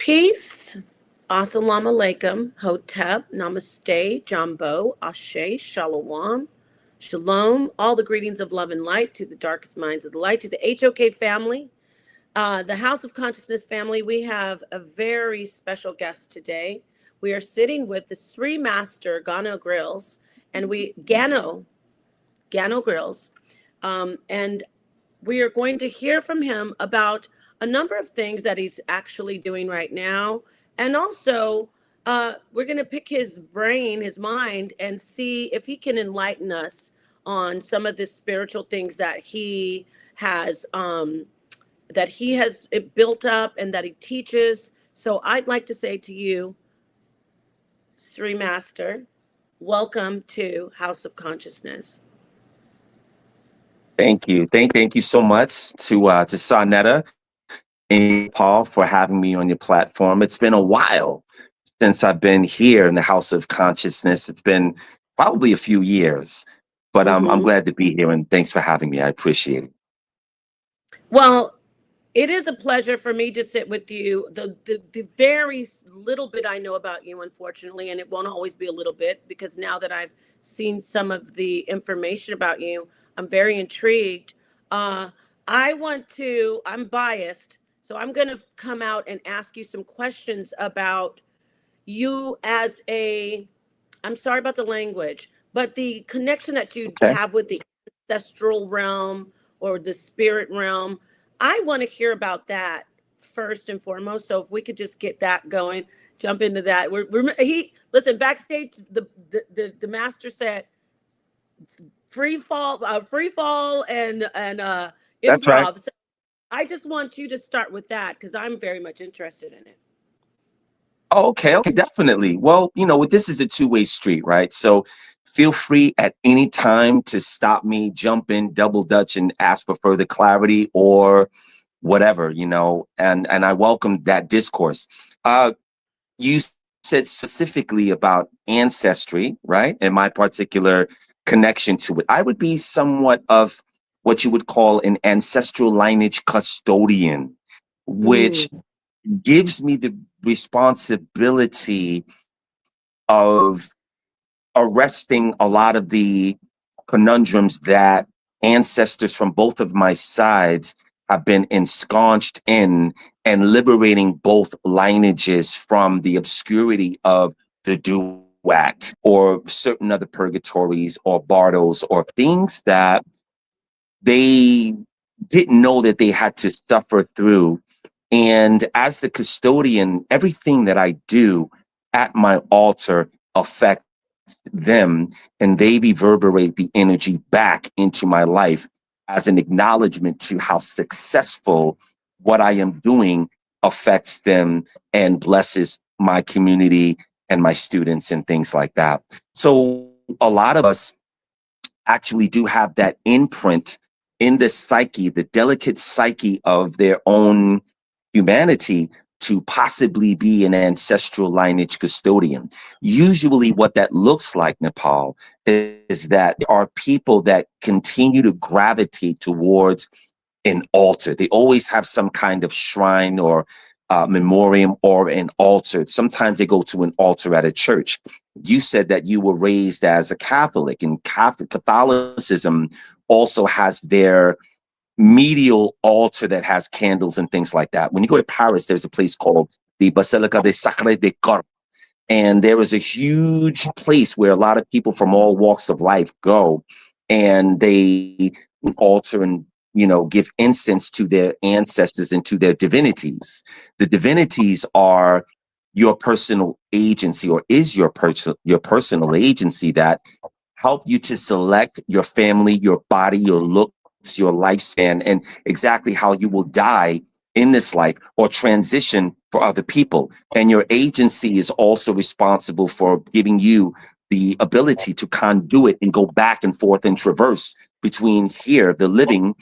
Peace. Assalamu alaikum. Hotep. Namaste. Jambo. Ashe. Shalom. Shalom. All the greetings of love and light to the darkest minds of the light, to the HOK family, the House of Consciousness family. We have a very special guest today. We are sitting with the Sri Master Gano Grills, and Gano Grills, and we are going to hear from him about a number of things that he's actually doing right now. And also, we're going to pick his brain, his mind, and see if he can enlighten us on some of the spiritual things that he has built up and that he teaches. So I'd like to say to you, Sri Master, welcome to House of Consciousness. Thank you. Thank you so much to Sarnetta and Paul for having me on your platform. It's been a while since I've been here in the House of Consciousness. It's been probably a few years, but I'm glad to be here, and thanks for having me. I appreciate it. Well, it is a pleasure for me to sit with you. The very little bit I know about you, unfortunately, and it won't always be a little bit, because now that I've seen some of the information about you, I'm very intrigued. I'm biased, so I'm going to come out and ask you some questions about you as I'm sorry about the language, but the connection that you have with the ancestral realm or the spirit realm. I want to hear about that first and foremost. So if we could just get that going, jump into that. Listen, backstage, the master said free fall and improv. Right. So I just want you to start with that, because I'm very much interested in it. Okay, definitely. Well, this is a two-way street, right? So feel free at any time to stop me, jump in, double dutch, and ask for further clarity or whatever, and I welcome that discourse. You said specifically about ancestry, right? And my particular connection to it. I would be somewhat of what you would call an ancestral lineage custodian, which gives me the responsibility of arresting a lot of the conundrums that ancestors from both of my sides have been ensconced in, and liberating both lineages from the obscurity of the duat or certain other purgatories or bardos or things that they didn't know that they had to suffer through. And as the custodian, everything that I do at my altar affects them, and they reverberate the energy back into my life as an acknowledgement to how successful what I am doing affects them and blesses my community and my students and things like that. So a lot of us actually do have that imprint in the psyche, the delicate psyche of their own humanity, to possibly be an ancestral lineage custodian. Usually what that looks like, Nepal, is that there are people that continue to gravitate towards an altar. They always have some kind of shrine or memoriam or an altar. Sometimes they go to an altar at a church. You said that you were raised as a Catholic, and Catholicism also has their medial altar that has candles and things like that. When you go to Paris, there's a place called the Basilica de Sacre de Corps. And there is a huge place where a lot of people from all walks of life go, and they altar and give incense to their ancestors and to their divinities. The divinities are your personal agency, or is your personal agency, that help you to select your family, your body, your looks, your lifespan, and exactly how you will die in this life or transition for other people. And your agency is also responsible for giving you the ability to conduit and go back and forth and traverse between here, the living,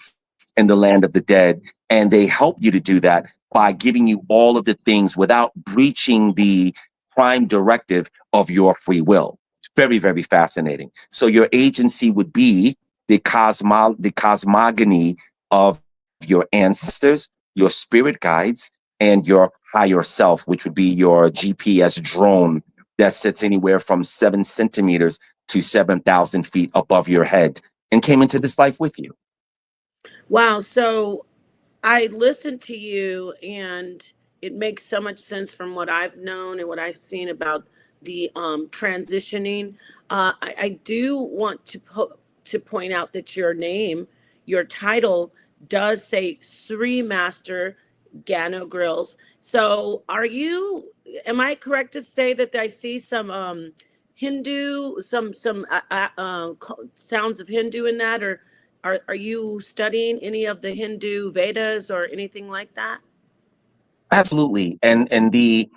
and the land of the dead. And they help you to do that by giving you all of the things without breaching the prime directive of your free will. Very, very fascinating. So your agency would be the cosmogony of your ancestors, your spirit guides, and your higher self, which would be your GPS drone that sits anywhere from 7 centimeters to 7,000 feet above your head and came into this life with you. Wow. So I listened to you, and it makes so much sense from what I've known and what I've seen about the transitioning. I do want to point out that your name, your title, does say Sri Master Gano Grills. So, am I correct to say that I see some Hindu, some sounds of Hindu in that, or are you studying any of the Hindu Vedas or anything like that? Absolutely. And the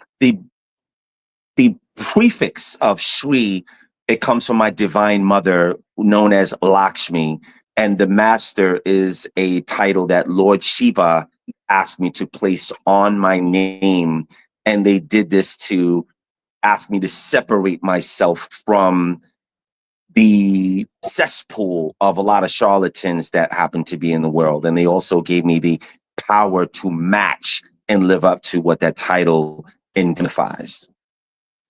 prefix of Shri, it comes from my divine mother, known as Lakshmi. And the master is a title that Lord Shiva asked me to place on my name. And they did this to ask me to separate myself from the cesspool of a lot of charlatans that happen to be in the world. And they also gave me the power to match and live up to what that title identifies.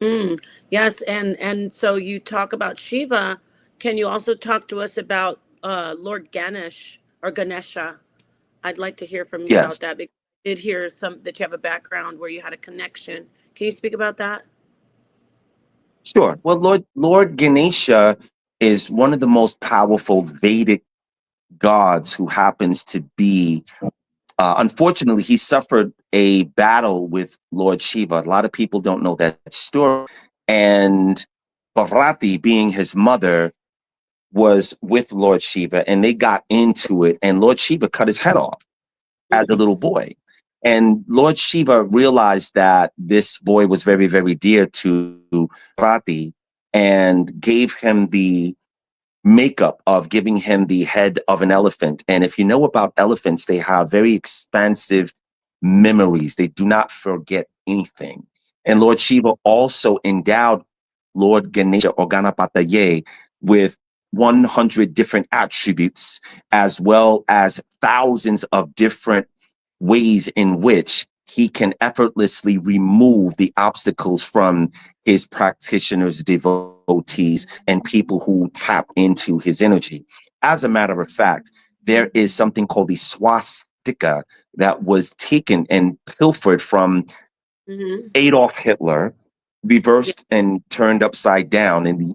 Mm, yes, and so you talk about Shiva. Can you also talk to us about Lord Ganesh or Ganesha? I'd like to hear from you Yes, about that, because I did hear some that you have a background where you had a connection. Can you speak about that? sure. Well, Lord Ganesha is one of the most powerful Vedic gods who happens to be. Unfortunately, he suffered a battle with Lord Shiva. A lot of people don't know that story. And Parvati, being his mother, was with Lord Shiva, and they got into it. And Lord Shiva cut his head off as a Mm, little boy. And Lord Shiva realized that this boy was very, very dear to Parvati and gave him the makeup of giving him the head of an elephant. And if you know about elephants, they have very expansive memories. They do not forget anything. And Lord Shiva also endowed Lord Ganesha or Ganapataye with 100 different attributes, as well as thousands of different ways in which he can effortlessly remove the obstacles from his practitioners, devotees, and people who tap into his energy. As a matter of fact, there is something called the swastika that was taken and pilfered from mm-hmm. Adolf Hitler, Yeah. reversed and turned upside down. And the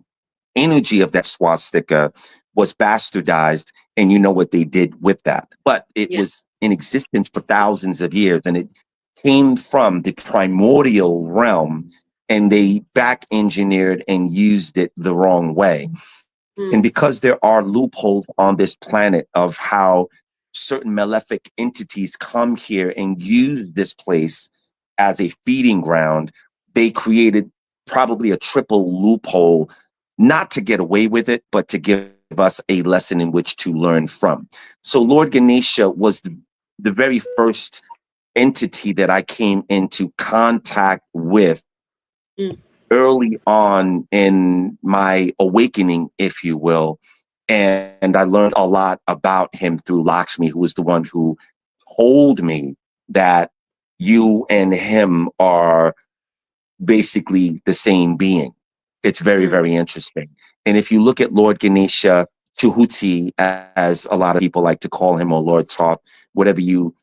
energy of that swastika was bastardized, and you know what they did with that. But it Yeah. was in existence for thousands of years, and it came from the primordial realm, and they back engineered and used it the wrong way. And Mm, because there are loopholes on this planet of how certain malefic entities come here and use this place as a feeding ground, they created probably a triple loophole, not to get away with it, but to give us a lesson in which to learn from. So Lord Ganesha was the very first entity that I came into contact with mm, early on in my awakening, if you will. And I learned a lot about him through Lakshmi, who was the one who told me that you and him are basically the same being. It's very, mm. very interesting. And if you look at Lord Ganesha, Tehuti, as a lot of people like to call him, or Lord Thoth, whatever you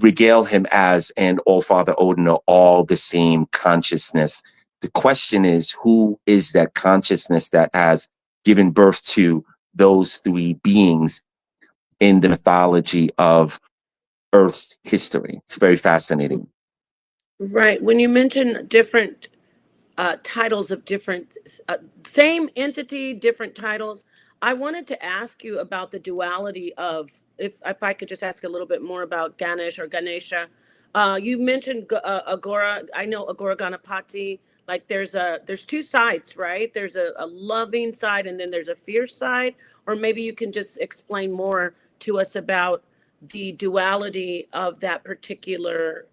regale him as, and All Father Odin are all the same consciousness. The question is, who is that consciousness that has given birth to those three beings in the mythology of Earth's history? It's very fascinating. Right. When you mention different titles of different, same entity, different titles, I wanted to ask you about the duality of, if I could just ask a little bit more about Ganesh or Ganesha. You mentioned Agora. I know Agora Ganapati. Like there's two sides, right? There's a loving side, and then there's a fierce side. Or maybe you can just explain more to us about the duality of that particular,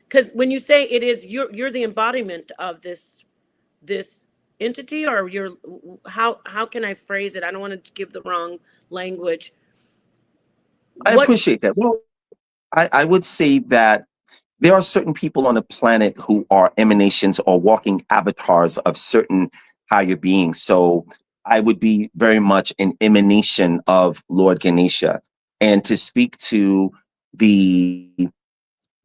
because when you say it is, you're the embodiment of this entity, or you're, how can I phrase it? I don't want to give the wrong language. I What? appreciate that. Well, I would say that there are certain people on the planet who are emanations or walking avatars of certain higher beings. So I would be very much an emanation of Lord Ganesha. And to speak to the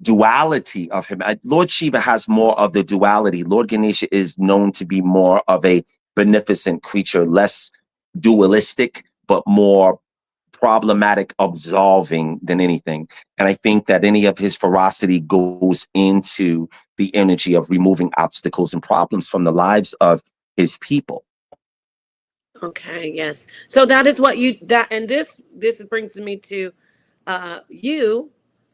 duality of him, Lord Shiva has more of the duality. Lord Ganesha is known to be more of a beneficent creature, less dualistic, but more problematic, absolving than anything. And I think that any of his ferocity goes into the energy of removing obstacles and problems from the lives of his people. Okay, yes. So that is what you that and this brings me to you.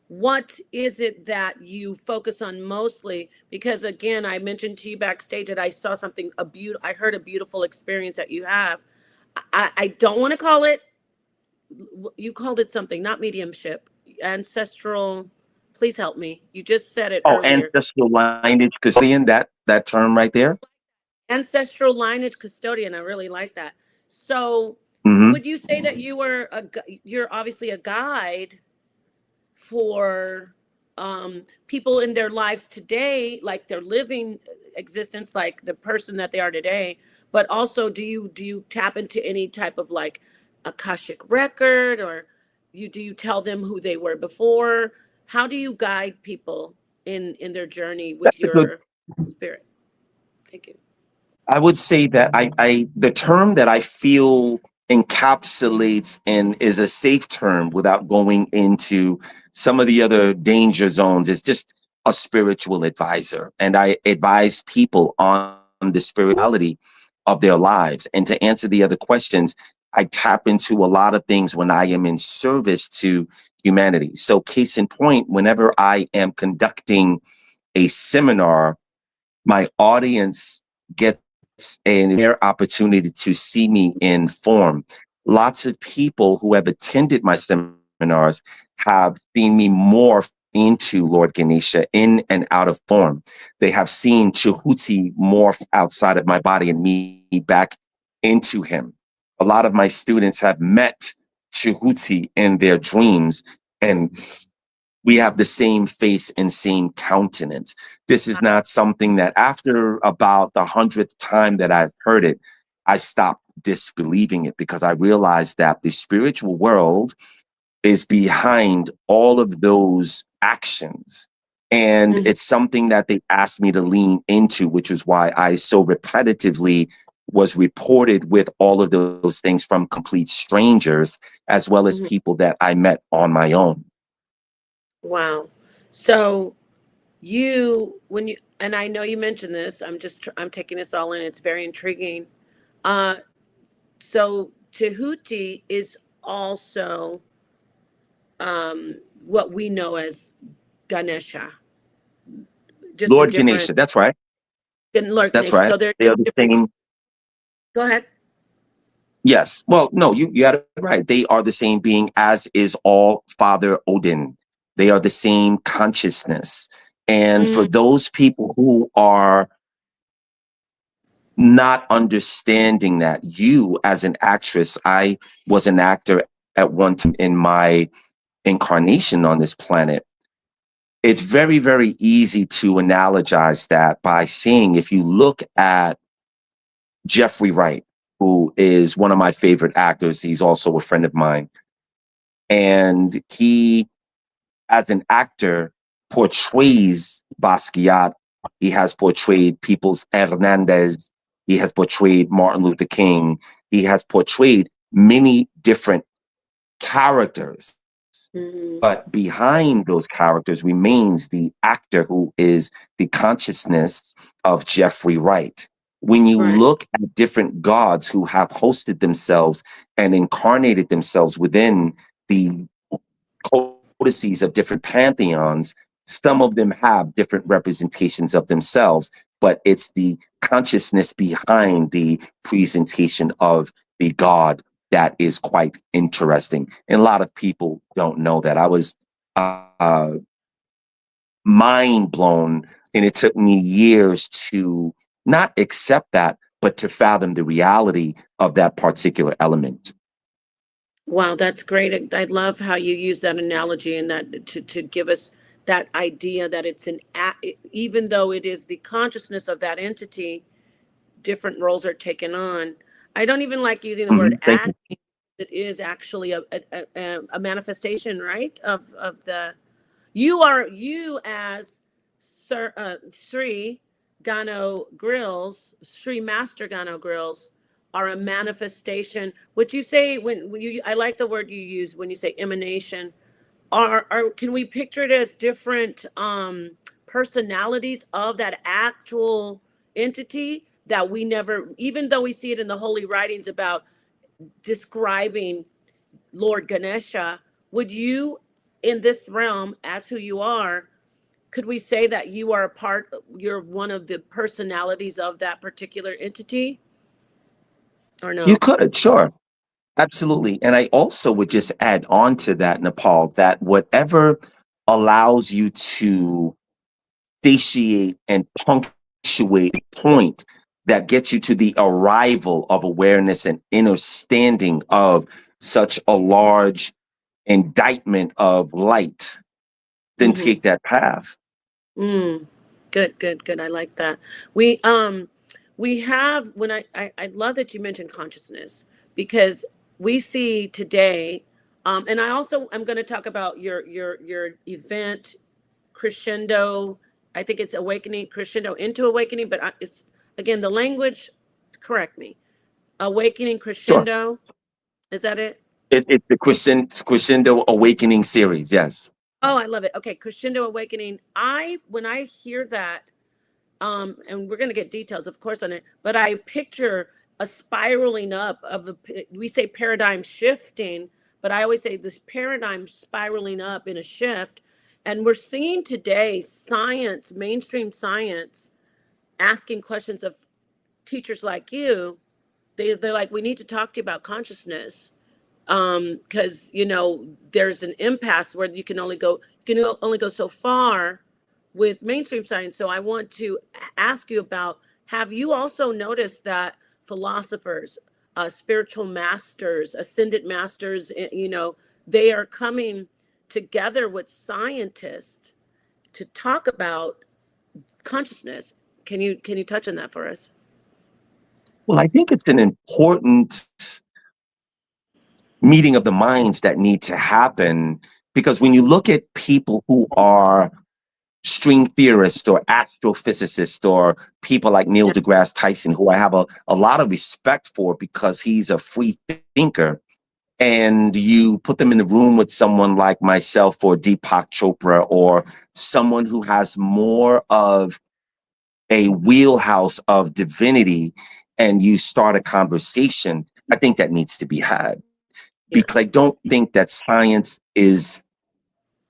What is it that you focus on mostly? Because again, I mentioned to you backstage that I saw something I heard a beautiful experience that you have. I don't want to call it, you called it something, not mediumship, ancestral. Please help me. You just said it Oh, earlier. ancestral lineage custodian, that term right there. Ancestral lineage custodian. I really like that. So, Hmm. would you say that you're obviously a guide for people in their lives today, like their living existence, like the person that they are today? But also, do you tap into any type of like akashic record, or do you tell them who they were before? How do you guide people in their journey with That's a good. your spirit? Thank you. I would say that the term that I feel encapsulates and is a safe term without going into some of the other danger zones is just a spiritual advisor. And I advise people on the spirituality of their lives. And to answer the other questions, I tap into a lot of things when I am in service to humanity. So case in point, whenever I am conducting a seminar, my audience gets a rare opportunity to see me in form. Lots of people who have attended my seminars have seen me morph into Lord Ganesha in and out of form. They have seen Tehuti morph outside of my body and me back into him. A lot of my students have met Tehuti in their dreams, and we have the same face and same countenance. This is not something that after about the 100th time that I've heard it, I stopped disbelieving it because I realized that the spiritual world is behind all of those actions. And Mhm. it's something that they asked me to lean into, which is why I so repetitively was reported with all of those things from complete strangers, as well as Mhm. people that I met on my own. Wow. So when you, and I know you mentioned this, I'm taking this all in. It's very intriguing. Uh, so Tehuti is also what we know as Ganesha, just in Lord different Ganesha, that's right. Lord That's Ganesha. right. So they're They are just the different. same. Go ahead. Yes. Well, no, you got it right. They are the same being as is all Father Odin. They are the same consciousness. And for Mm, those people who are not understanding that, you as an actress, I was an actor at one time in my incarnation on this planet. It's very, very easy to analogize that by seeing if you look at Jeffrey Wright, who is one of my favorite actors. He's also a friend of mine. And he, as an actor, portrays Basquiat. He has portrayed Peoples Hernandez. He has portrayed Martin Luther King. He has portrayed many different characters. mm, But behind those characters remains the actor who is the consciousness of Jeffrey Wright. When you right. look at different gods who have hosted themselves and incarnated themselves within the codices of different pantheons, some of them have different representations of themselves, but it's the consciousness behind the presentation of the god that is quite interesting. And a lot of people don't know that. I was mind blown, and it took me years to not accept that, but to fathom the reality of that particular element. Wow, that's great. I love how you use that analogy and that to give us that idea that it's even though it is the consciousness of that entity, different roles are taken on. I don't even like using the word Thank you. acting. It is actually a manifestation, right? Of the you as Sri Gano Grills, Sri Master Gano Grills, are a manifestation. What you say when you, I like the word you use when you say emanation. Are can we picture it as different personalities of that actual entity that we never, even though we see it in the holy writings about describing Lord Ganesha, would you, in this realm, as who you are, could we say that you are a part, you're one of the personalities of that particular entity, or You no? could, sure. Absolutely. And I also would just add on to that, Nepal, that whatever allows you to satiate and punctuate a point that gets you to the arrival of awareness and understanding of such a large indictment of light, then Mm-hmm. take that path. Mm. Good, good, good. I like that. We have when I love that you mentioned consciousness, because we see today, and I also I'm going to talk about your event Crescendo. I think it's Awakening, Crescendo into Awakening, but it's again the language. Correct me. Awakening Sure. Crescendo. Is that it? It's the Crescendo Awakening series. Yes. Oh, I love it. Okay, Crescendo Awakening. I when I hear that, and we're going to get details of course on it, but I picture a spiraling up of we say paradigm shifting, but I always say this paradigm spiraling up in a shift. And we're seeing today science, mainstream science, asking questions of teachers like you. They're like, we need to talk to you about consciousness, because there's an impasse where you can only go so far with mainstream science. So I want to ask you about, have you also noticed that philosophers, spiritual masters, ascended masters, they are coming together with scientists to talk about consciousness? Can you touch on that for us? Well, I think it's an important meeting of the minds that need to happen, because when you look at people who are string theorists or astrophysicists or people like Neil Yeah. deGrasse Tyson, who I have a lot of respect for because he's a free thinker, and you put them in the room with someone like myself or Deepak Chopra or someone who has more of a wheelhouse of divinity, and you start a conversation, I think that needs to be had, because I Yes. don't think that science is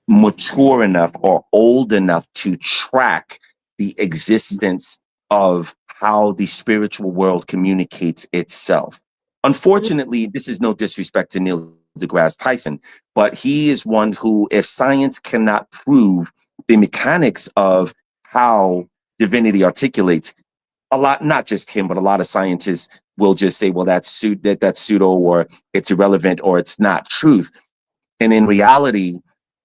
mature enough or old enough to track the existence of how the spiritual world communicates itself. Unfortunately, this is no disrespect to Neil deGrasse Tyson, but he is one who, if science cannot prove the mechanics of how divinity articulates, a lot, not just him, but a lot of scientists will just say, well, that's pseudo, or it's irrelevant, or it's not truth. And in reality,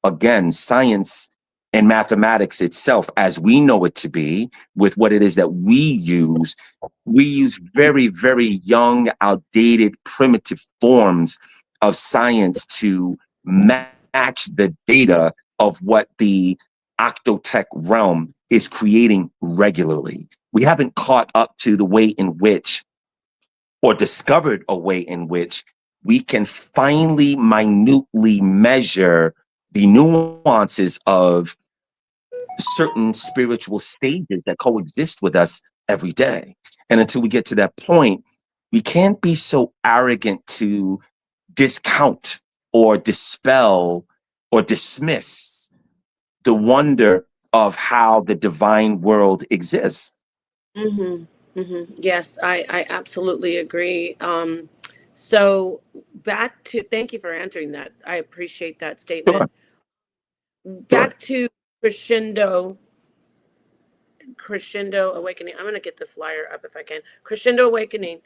again, science and mathematics itself, as we know it to be, with what it is that we use very, very young, outdated, primitive forms of science to match the data of what the octotech realm is creating regularly. We haven't caught up to the way in which, or discovered a way in which, we can finely, minutely measure the nuances of certain spiritual stages that coexist with us every day. And until we get to that point, we can't be so arrogant to discount or dispel or dismiss the wonder of how the divine world exists. Mm-hmm. Mm-hmm. Yes, I absolutely agree. So back to, thank you for answering that. I appreciate that Sure, statement. sure. Back to Crescendo, Crescendo Awakening. I'm gonna get the flyer up if I can. Crescendo Awakening.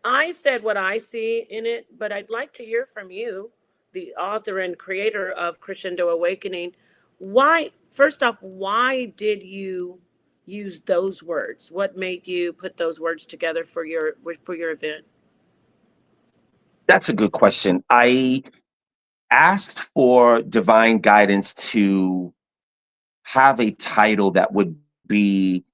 I said what I see in it, but I'd like to hear from you, the author and creator of Crescendo Awakening. why, first off, why did you use those words? What made you put those words together for your event? That's a good question. I asked for divine guidance to have a title that would be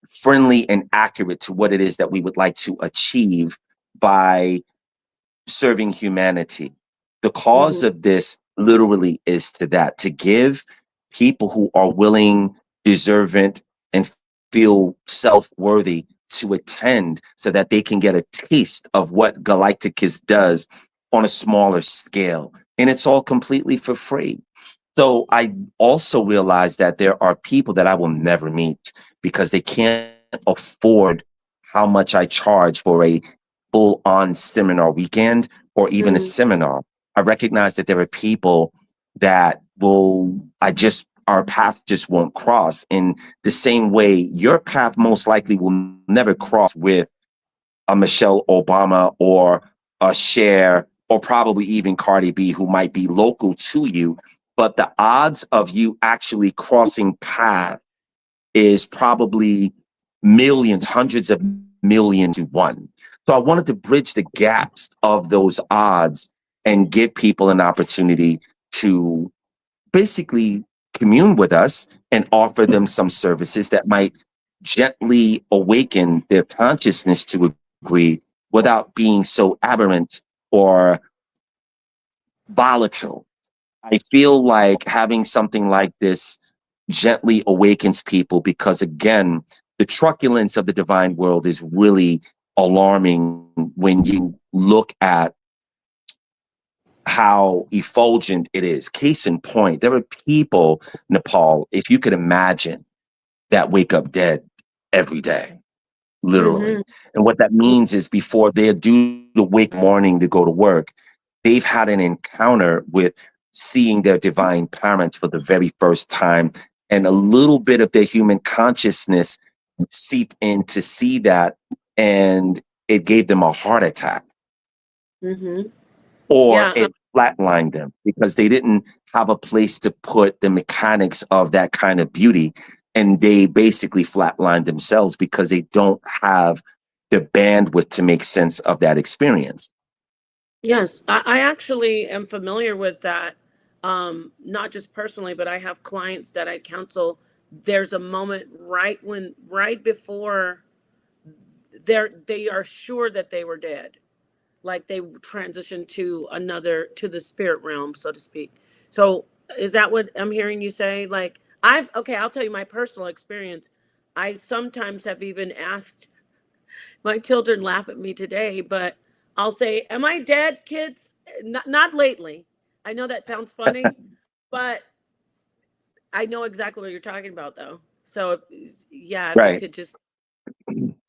friendly and accurate to what it is that we would like to achieve by serving humanity. The cause Mm-hmm. of this literally is to that, to give people who are willing, deserving, and feel self-worthy to attend so that they can get a taste of what Galacticus does on a smaller scale. And it's all completely for free. So I also realized that there are people that I will never meet because they can't afford how much I charge for a full on seminar weekend or even a Mm-hmm. seminar. I recognize that there are people that our path just won't cross in the same way your path most likely will never cross with a Michelle Obama or a Cher or probably even Cardi B who might be local to you. But the odds of you actually crossing paths is probably millions, hundreds of millions to one. So I wanted to bridge the gaps of those odds and give people an opportunity to basically commune with us and offer them some services that might gently awaken their consciousness to a degree without being so aberrant or volatile. I feel like having something like this gently awakens people because, again, the truculence of the divine world is really alarming when you look at how effulgent it is. Case in point, there are people, Nepal, if you could imagine, that wake up dead every day, literally. Mm-hmm. And what that means is before they're due to wake morning to go to work, they've had an encounter with seeing their divine parents for the very first time. And a little bit of their human consciousness seeped in to see that. And it gave them a heart attack Mm-hmm. or Yeah. it flatlined them because they didn't have a place to put the mechanics of that kind of beauty. And they basically flatlined themselves because they don't have the bandwidth to make sense of that experience. Yes, I actually am familiar with that. Not just personally, but I have clients that I counsel. There's a moment right before they are sure that they were dead, like they transitioned to the spirit realm, so to speak. So is that what I'm hearing you say? Like okay, I'll tell you my personal experience. I sometimes have even asked, my children laugh at me today, but I'll say, "Am I dead, kids?" Not lately. I know that sounds funny, but I know exactly what you're talking about, though. So, yeah, if you Right. could just,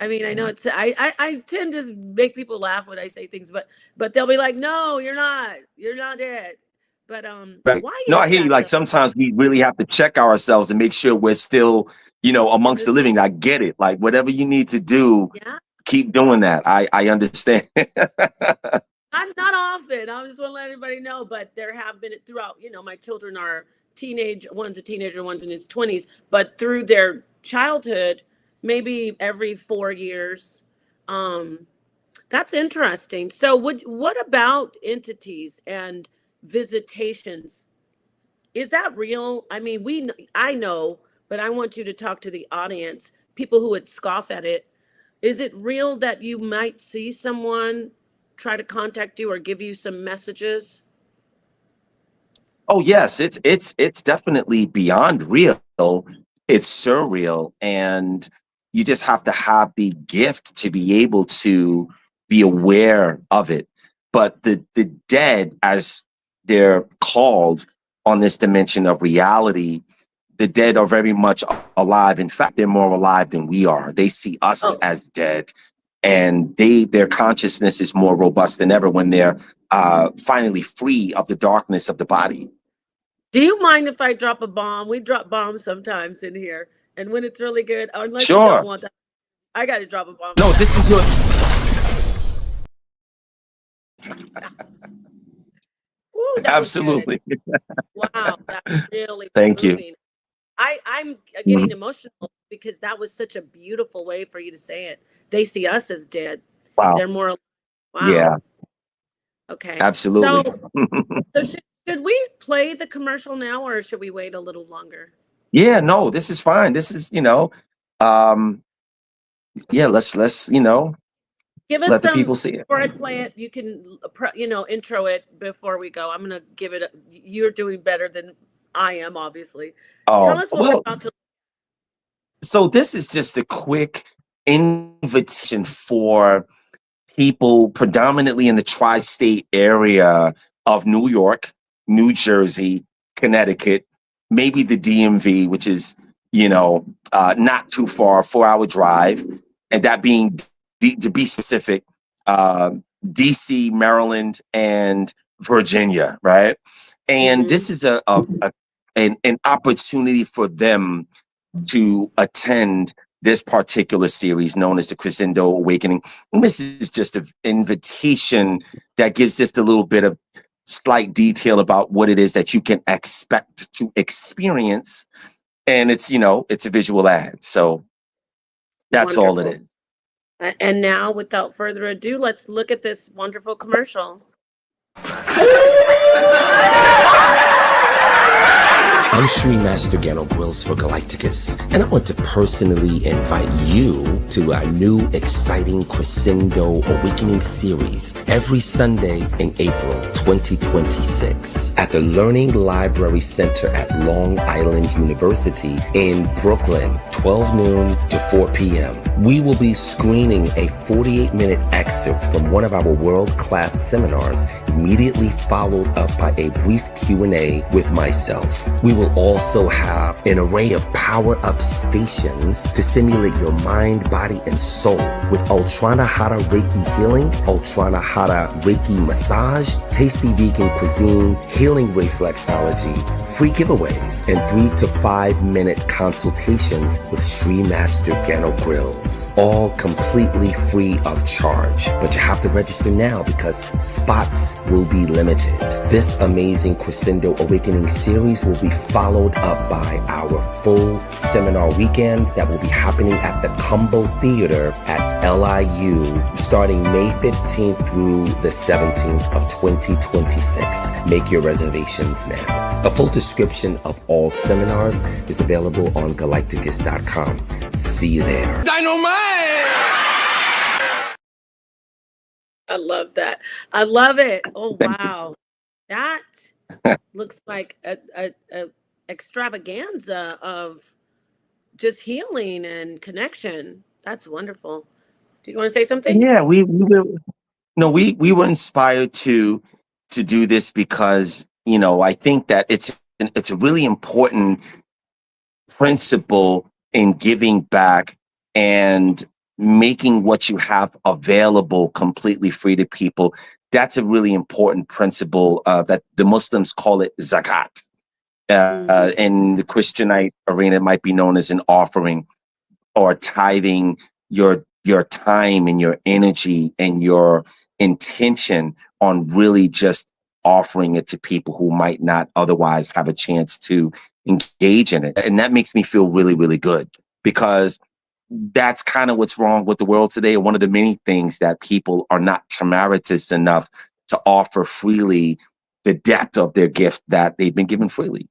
I mean, I know I tend to make people laugh when I say things, but they'll be like, "No, you're not dead." But Right. why No, I is hear you. that Like though? sometimes we really have to check ourselves and make sure we're still, In amongst the this, living. I get it. Like whatever you need to do, yeah. keep doing that. I understand. Not often. I just want to let everybody know, but there have been throughout. My children are one's a teenager, one's in his 20s, but through their childhood, maybe every 4 years. Um, that's interesting. So, what about entities and visitations? Is that real? I mean, I know, but I want you to talk to the audience, people who would scoff at it. Is it real that you might see someone try to contact you or give you some messages? Oh yes, it's definitely beyond real. It's surreal, and you just have to have the gift to be able to be aware of it. But the dead, as they're called on this dimension of reality, the dead are very much alive. In fact, they're more alive than we are. They see us Oh, as dead, and their consciousness is more robust than ever when they're finally free of the darkness of the body. do you mind if I drop a bomb? We drop bombs sometimes in here, and when it's really good, or unless you don't Sure. want that, I got to drop a bomb No, for this that. is your. Ooh, that was good. Absolutely. Wow, that really was Thank you. moving. I'm getting Mhm. emotional because that was such a beautiful way for you to say it. They see us as dead. Wow. They're more. Wow. Yeah, Okay. So, absolutely. should we play the commercial now, or should we wait a little longer? Yeah, no, this is fine. This is, um, yeah, Okay. Give us let the some people see it. before I play it. You can, intro it before we go. I'm gonna give it. You're doing better than I am, obviously. Tell us what we're Well, about to. so this is just a quick invitation for people predominantly in the tri-state area of New York, New Jersey, Connecticut, maybe the DMV, which is, not too far, 4-hour drive, and that being, to be specific, uh, DC, Maryland, and Virginia, right? And Mhm. this is an opportunity for them to attend this particular series known as the Crescendo Awakening. And this is just an invitation that gives just a little bit of slight detail about what it is that you can expect to experience. And it's a visual ad. So that's all it Wonderful. is. And now, without further ado, let's look at this wonderful commercial. I'm Master Gano Grills for Galacticus, and I want to personally invite you to our new exciting Crescendo Awakening series every Sunday in April 2026 at the Learning Library Center at Long Island University in Brooklyn, 12 noon to 4 p.m. We will be screening a 48-minute excerpt from one of our world-class seminars, immediately followed up by a brief Q&A with myself. We will also have an array of power-up stations to stimulate your mind, body, and soul with UltrAnhata Reiki healing, UltrAnhata Reiki massage, tasty vegan cuisine, healing reflexology, free giveaways, and 3 to 5 minute consultations with Master Gano Grills. All completely free of charge. But you have to register now because spots will be limited. This amazing Crescendo Awakening series will be followed up by our full seminar weekend that will be happening at the Combo Theater at LIU starting May 15th through the 17th of 2026. Make your reservations now. A full description of all seminars is available on Galacticus.com. See you there. I love that. I love it. Oh, Thank you. wow. That looks like a extravaganza of just healing and connection. That's wonderful. Do you want to say something? Yeah, we were, no, we were inspired to do this because, I think that it's a really important principle in giving back and making what you have available completely free to people. That's a really important principle that the Muslims call it zakat. Hmm. In the Christianite arena, it might be known as an offering or tithing your time and your energy and your intention on really just offering it to people who might not otherwise have a chance to engage in it. And that makes me feel really, really good because that's kind of what's wrong with the world today. And one of the many things that people are not temeritous enough to offer freely the depth of their gift that they've been given freely.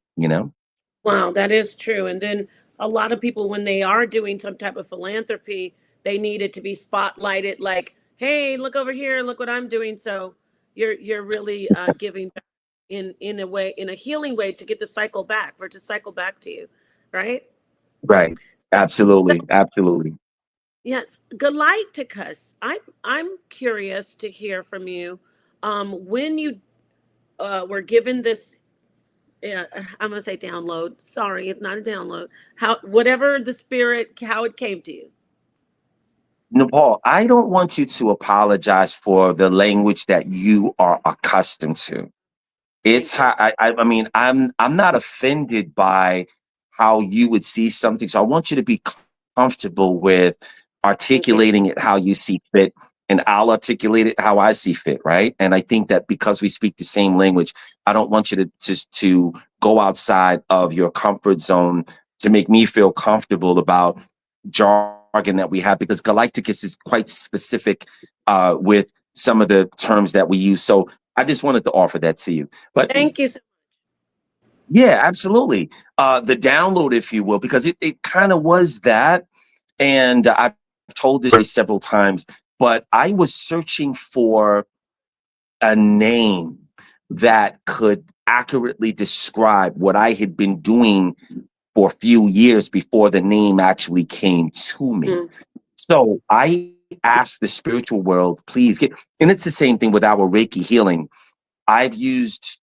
Wow, that is true. And then a lot of people, when they are doing some type of philanthropy, they need it to be spotlighted, like, "Hey, look over here! Look what I'm doing." So you're really giving back in a way, in a healing way, to get the cycle back, for it to cycle back to you, right? Right. So, Absolutely. Absolutely. yes, Galacticus. I'm curious to hear from you. When you were given this, I'm gonna say download. Sorry, it's not a download. How, whatever the spirit, how it came to you. Nepal, I don't want you to apologize for the language that you are accustomed to. It's Thank you. how I mean, I'm not offended by how you would see something. So I want you to be comfortable with Thank you. articulating it how you see fit. and I'll articulate it how I see fit, right? And I think that because we speak the same language, I don't want you to go outside of your comfort zone to make me feel comfortable about jargon that we have, because Galacticus is quite specific with some of the terms that we use. So I just wanted to offer that to you. But thank you so yeah, absolutely. The download, if you will, because it kind of was that. And I've told this story several times, but I was searching for a name that could accurately describe what I had been doing for a few years before the name actually came to me. Mm. So I asked the spiritual world, please get, and it's the same thing with our Reiki healing. I've used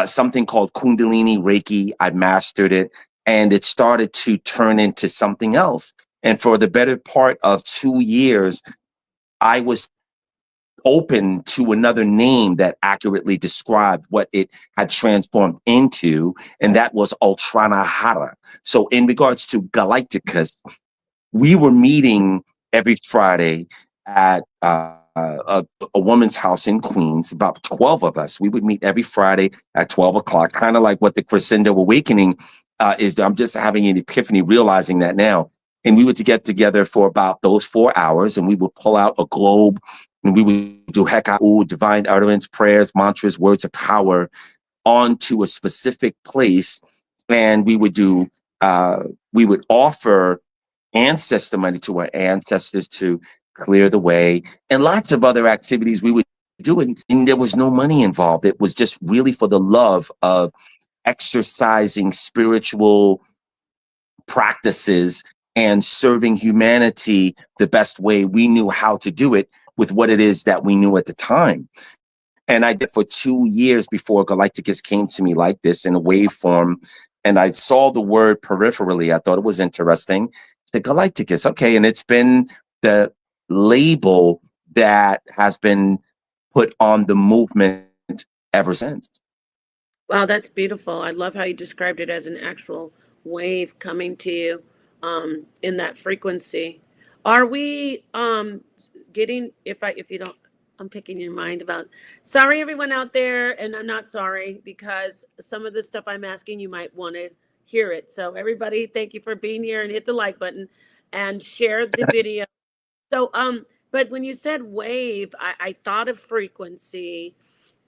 something called Kundalini Reiki. I mastered it, and it started to turn into something else. And for the better part of 2 years, I was open to another name that accurately described what it had transformed into, and that was UltrAnhata. So in regards to Galacticus, we were meeting every Friday at a woman's house in Queens, about 12 of us. We would meet every Friday at 12 o'clock, kind of like what the Crescendo Awakening is. I'm just having an epiphany realizing that now. And we would get together for about those 4 hours, and we would pull out a globe, and we would do Hekau, divine utterance, prayers, mantras, words of power onto a specific place. And we would offer ancestor money to our ancestors to clear the way, and lots of other activities we would do. And there was no money involved. It was just really for the love of exercising spiritual practices and serving humanity the best way we knew how to do it with what it is that we knew at the time. And I did for 2 years before Galacticus came to me like this in a wave form. And I saw the word peripherally. I thought it was interesting. The Galacticus, okay. And it's been the label that has been put on the movement ever since. Wow, that's beautiful. I love how you described it as an actual wave coming to you in that frequency. Are we getting, if you don't, I'm picking your mind about, sorry everyone out there, and I'm not sorry because some of the stuff I'm asking you might want to hear it. So everybody, thank you for being here, and hit the like button and share the video. So but when you said wave, I thought of frequency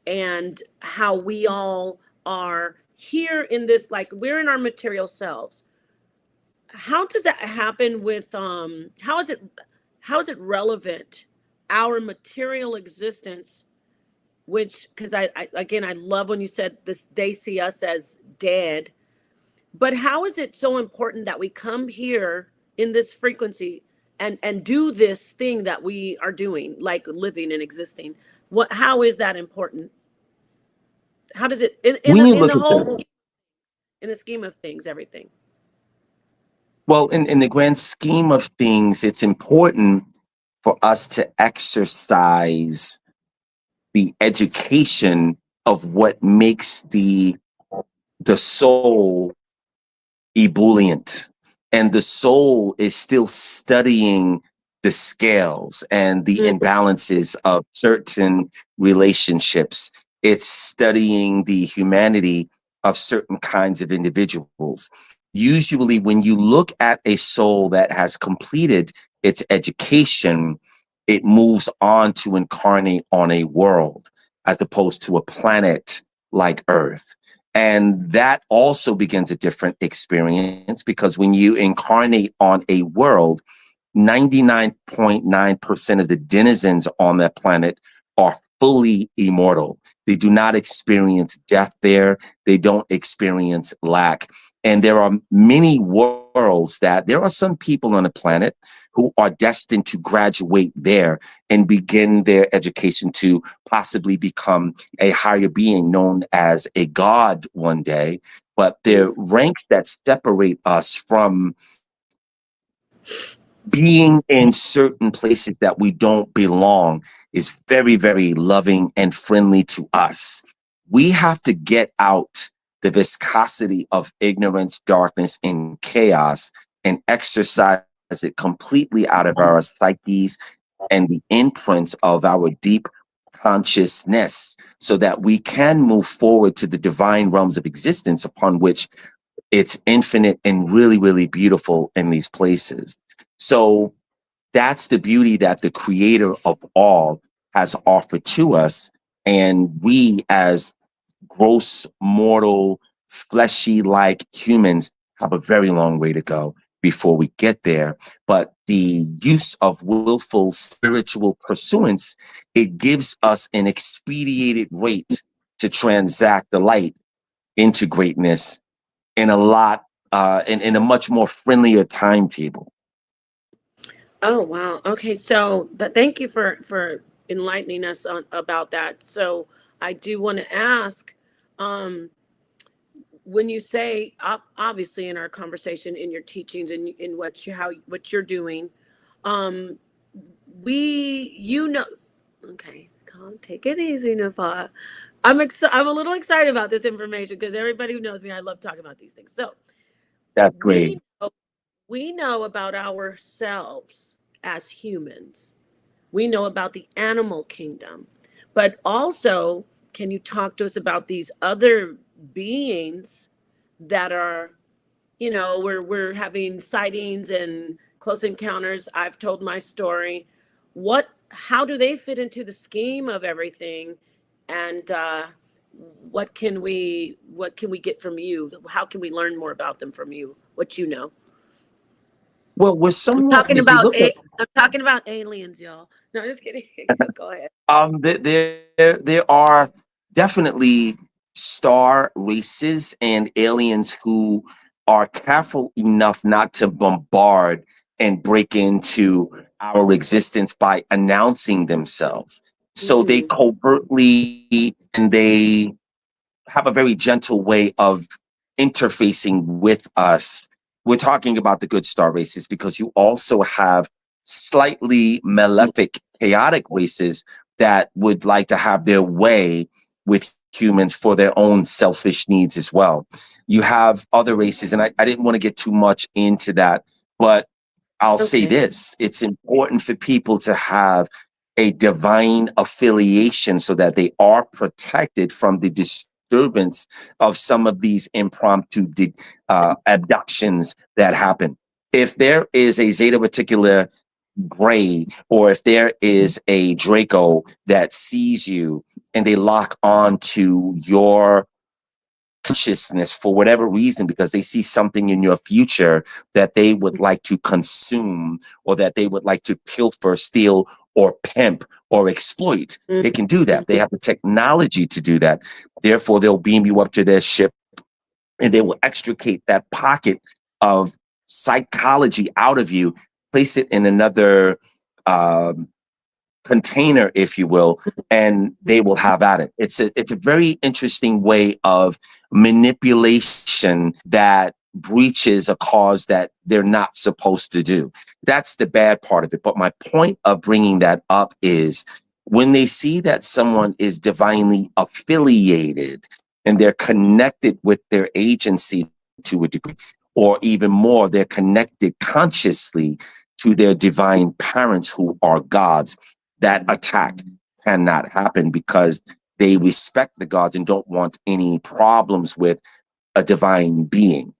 and how we all are here in this, like we're in our material selves. How does that happen with how is it relevant, our material existence, which, because I again, I love when you said this, they see us as dead, but how is it so important that we come here in this frequency and do this thing that we are doing, like living and existing? How is that important? How does it When you in look the at whole the, in the scheme of things, everything? well, in the grand scheme of things, it's important for us to exercise the education of what makes the soul ebullient. And the soul is still studying the scales and the Mm. imbalances of certain relationships. It's studying the humanity of certain kinds of individuals. Usually, when you look at a soul that has completed its education, it moves on to incarnate on a world as opposed to a planet like Earth. And that also begins a different experience, because when you incarnate on a world, 99.9% of the denizens on that planet are fully immortal. They do not experience death there. They don't experience lack. And there are many worlds that there are some people on the planet who are destined to graduate there and begin their education to possibly become a higher being known as a god one day. But there are ranks that separate us from being in certain places that we don't belong is very, very loving and friendly to us. We have to get out the viscosity of ignorance, darkness, and chaos and exercise it completely out of our psyches and the imprints of our deep consciousness so that we can move forward to the divine realms of existence upon which it's infinite and really, really beautiful in these places. So that's the beauty that the creator of all has offered to us. And we, as gross, mortal, fleshy like humans, have a very long way to go before we get there. But the use of willful spiritual pursuance, it gives us an expedited rate to transact the light into greatness in a lot, in a much more friendlier timetable. Oh wow. Okay. So thank you for enlightening us on about that. So I do want to ask, um, when you say obviously in our conversation, in your teachings, and in what you're doing, um, you know, okay, calm, take it easy, Nafa. I'm a little excited about this information because everybody who knows me, I love talking about these things. So That's great. we know about ourselves as humans. We know about the animal kingdom, but also, can you talk to us about these other beings that are, we're having sightings and close encounters? I've told my story. How do they fit into the scheme of everything? And what can we get from you? How can we learn more about them from you? What you know? Well, we're somewhat, if you look at, I'm talking about aliens, y'all. No, just kidding. Go ahead. there are definitely star races and aliens who are careful enough not to bombard and break into our existence by announcing themselves. So they Mm-hmm. covertly, and they have a very gentle way of interfacing with us. We're talking about the good star races because you also have slightly malefic, chaotic races that would like to have their way with humans for their own selfish needs as well. You have other races, and I didn't want to get too much into that, but I'll say Okay. this: it's important for people to have a divine affiliation so that they are protected from the disturbance of some of these impromptu abductions that happen. If there is a Zeta Reticula Gray, or if there is a Draco that sees you and they lock on to your consciousness for whatever reason, because they see something in your future that they would like to consume, or that they would like to pilfer, steal, or pimp, or exploit. They can do that. They have the technology to do that. Therefore, they'll beam you up to their ship and they will extricate that pocket of psychology out of you, place it in another um, container, if you will, and they will have at it. It's a very interesting way of manipulation that breaches a cause that they're not supposed to do. That's the bad part of it. But my point of bringing that up is when they see that someone is divinely affiliated and they're connected with their agency to a degree, or even more, they're connected consciously to their divine parents who are gods, that attack cannot happen because they respect the gods and don't want any problems with a divine being.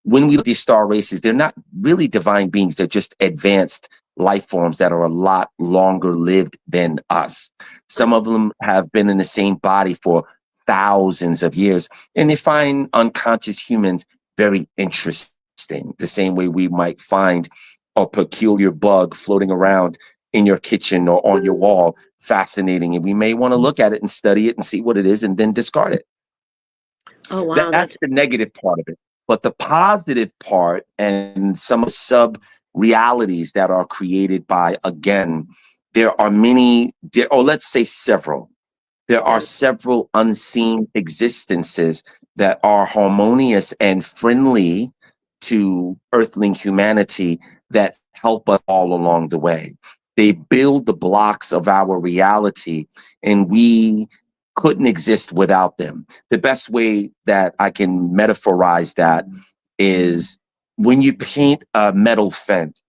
When we look at these star races, they're not really divine beings. They're just advanced life forms that are a lot longer lived than us. Some of them have been in the same body for thousands of years, and they find unconscious humans very interesting, the same way we might find a peculiar bug floating around in your kitchen or on your wall fascinating, and we may want to look at it and study it and see what it is and then discard it. Oh wow, That's the negative part of it. But the positive part and some sub realities that are created by, again, there are many, or let's say several. There are yes. several unseen existences that are harmonious and friendly to earthling humanity that help us all along the way. They build the blocks of our reality, and we couldn't exist without them. The best way that I can metaphorize that is when you paint a metal fence,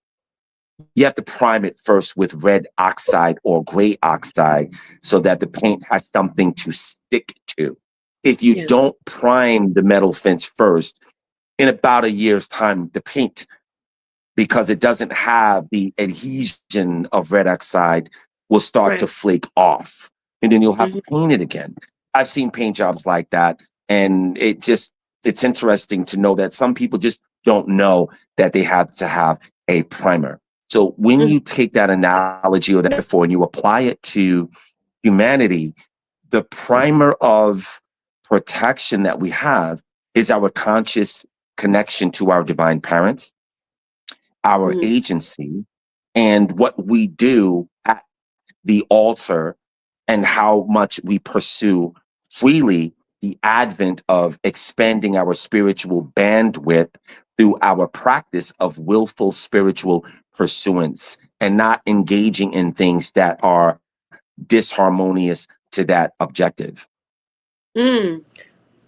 You have to prime it first with red oxide or gray oxide so that the paint has something to stick to. If you Yes. don't prime the metal fence first, in about a year's time, the paint, because it doesn't have the adhesion of red oxide, will start to Right. flake off. And then you'll have Mm-hmm. to paint it again. I've seen paint jobs like that. And it's interesting to know that some people just don't know that they have to have a primer. So when Mm-hmm. you take that analogy or that metaphor and you apply it to humanity, the primer of protection that we have is our conscious connection to our divine parents, our Mm-hmm. agency, and what we do at the altar, and how much we pursue freely the advent of expanding our spiritual bandwidth through our practice of willful spiritual pursuance and not engaging in things that are disharmonious to that objective. Mm.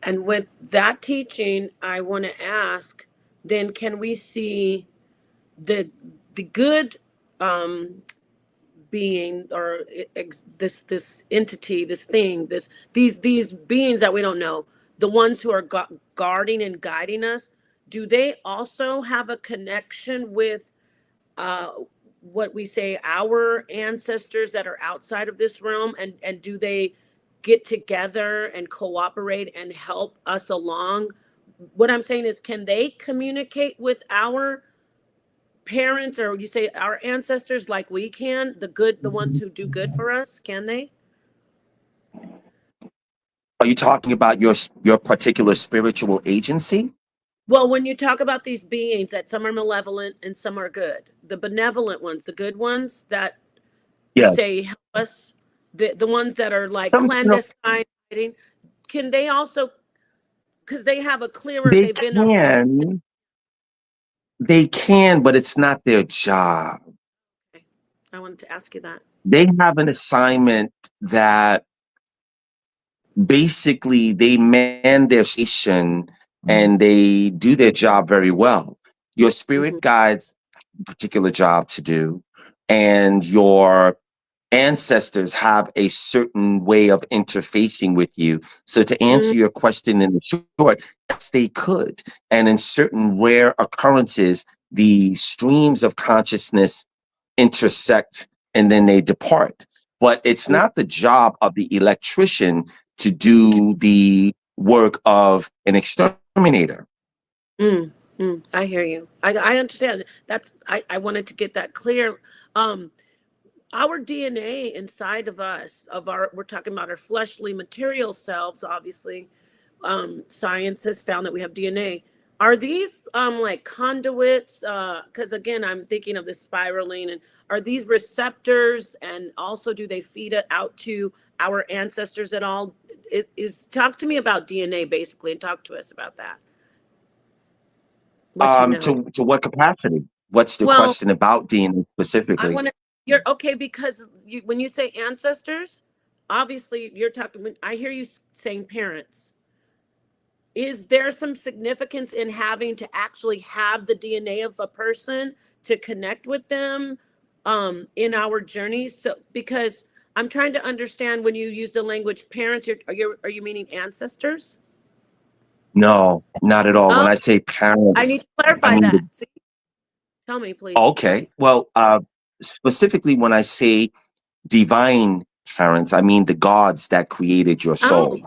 And with that teaching, I want to ask, then can we see the good um being, or this entity, this thing, these beings that we don't know, the ones who are guarding and guiding us, do they also have a connection with uh what we say our ancestors that are outside of this realm, and do they get together and cooperate and help us along? What I'm saying is, can they communicate with our parents, or you say our ancestors, like we can, the ones who do good for us, can they? Are you talking about your particular spiritual agency? Well, when you talk about these beings, that some are malevolent and some are good, the benevolent ones, the good ones that you Yeah. say help us, the ones that are like Some, clandestine hiding, can they also, because they have a clearer, they they've been around. can, they can, but it's not their job. Okay. I wanted to ask you that. They have an assignment that basically they man their station and they do their job very well. Your Hmm. spirit guides a particular job to do, and your ancestors have a certain way of interfacing with you. So to answer your question in short, yes, they could. And in certain rare occurrences, the streams of consciousness intersect and then they depart. But it's not the job of the electrician to do the work of an exterminator. Mm, I hear you. I understand. That's I wanted to get that clear. Um, our DNA inside of us, of our, we're talking about our fleshly material selves, obviously. Science has found that we have DNA. Are these like conduits? Because again, I'm thinking of the spiraling, and are these receptors? And also, do they feed it out to our ancestors at all? Is talk to me about DNA basically, and talk to us about that. What you know. To what capacity? What's the Well, question about DNA I specifically? want to. You're okay because when you say ancestors, obviously you're talking. I hear you saying parents. Is there some significance in having to actually have the DNA of a person to connect with them in our journey? So, because I'm trying to understand, when you use the language parents, are you meaning ancestors? No, not at all. When Oh, I say I parents, need to I clarify mean that. See, tell me, please. okay. Well, specifically when I say divine parents, I mean the gods that created your Oh, soul.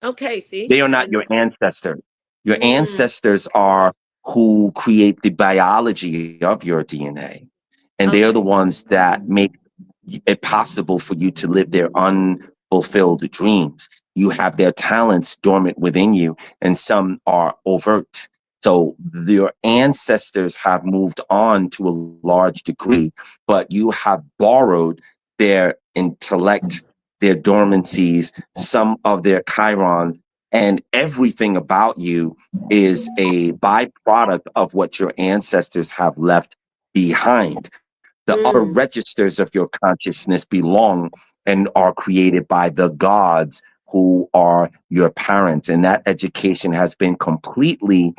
okay. See, They are I not know. your ancestors. Your Mm, ancestors are who create the biology of your DNA. And they are the okay. ones that make it possible for you to live their unfulfilled dreams. You have their talents dormant within you, and some are overt. So your ancestors have moved on to a large degree, but you have borrowed their intellect, their dormancies, some of their chiron, and everything about you is a byproduct of what your ancestors have left behind. The upper Mm, registers of your consciousness belong and are created by the gods who are your parents. And that education has been completely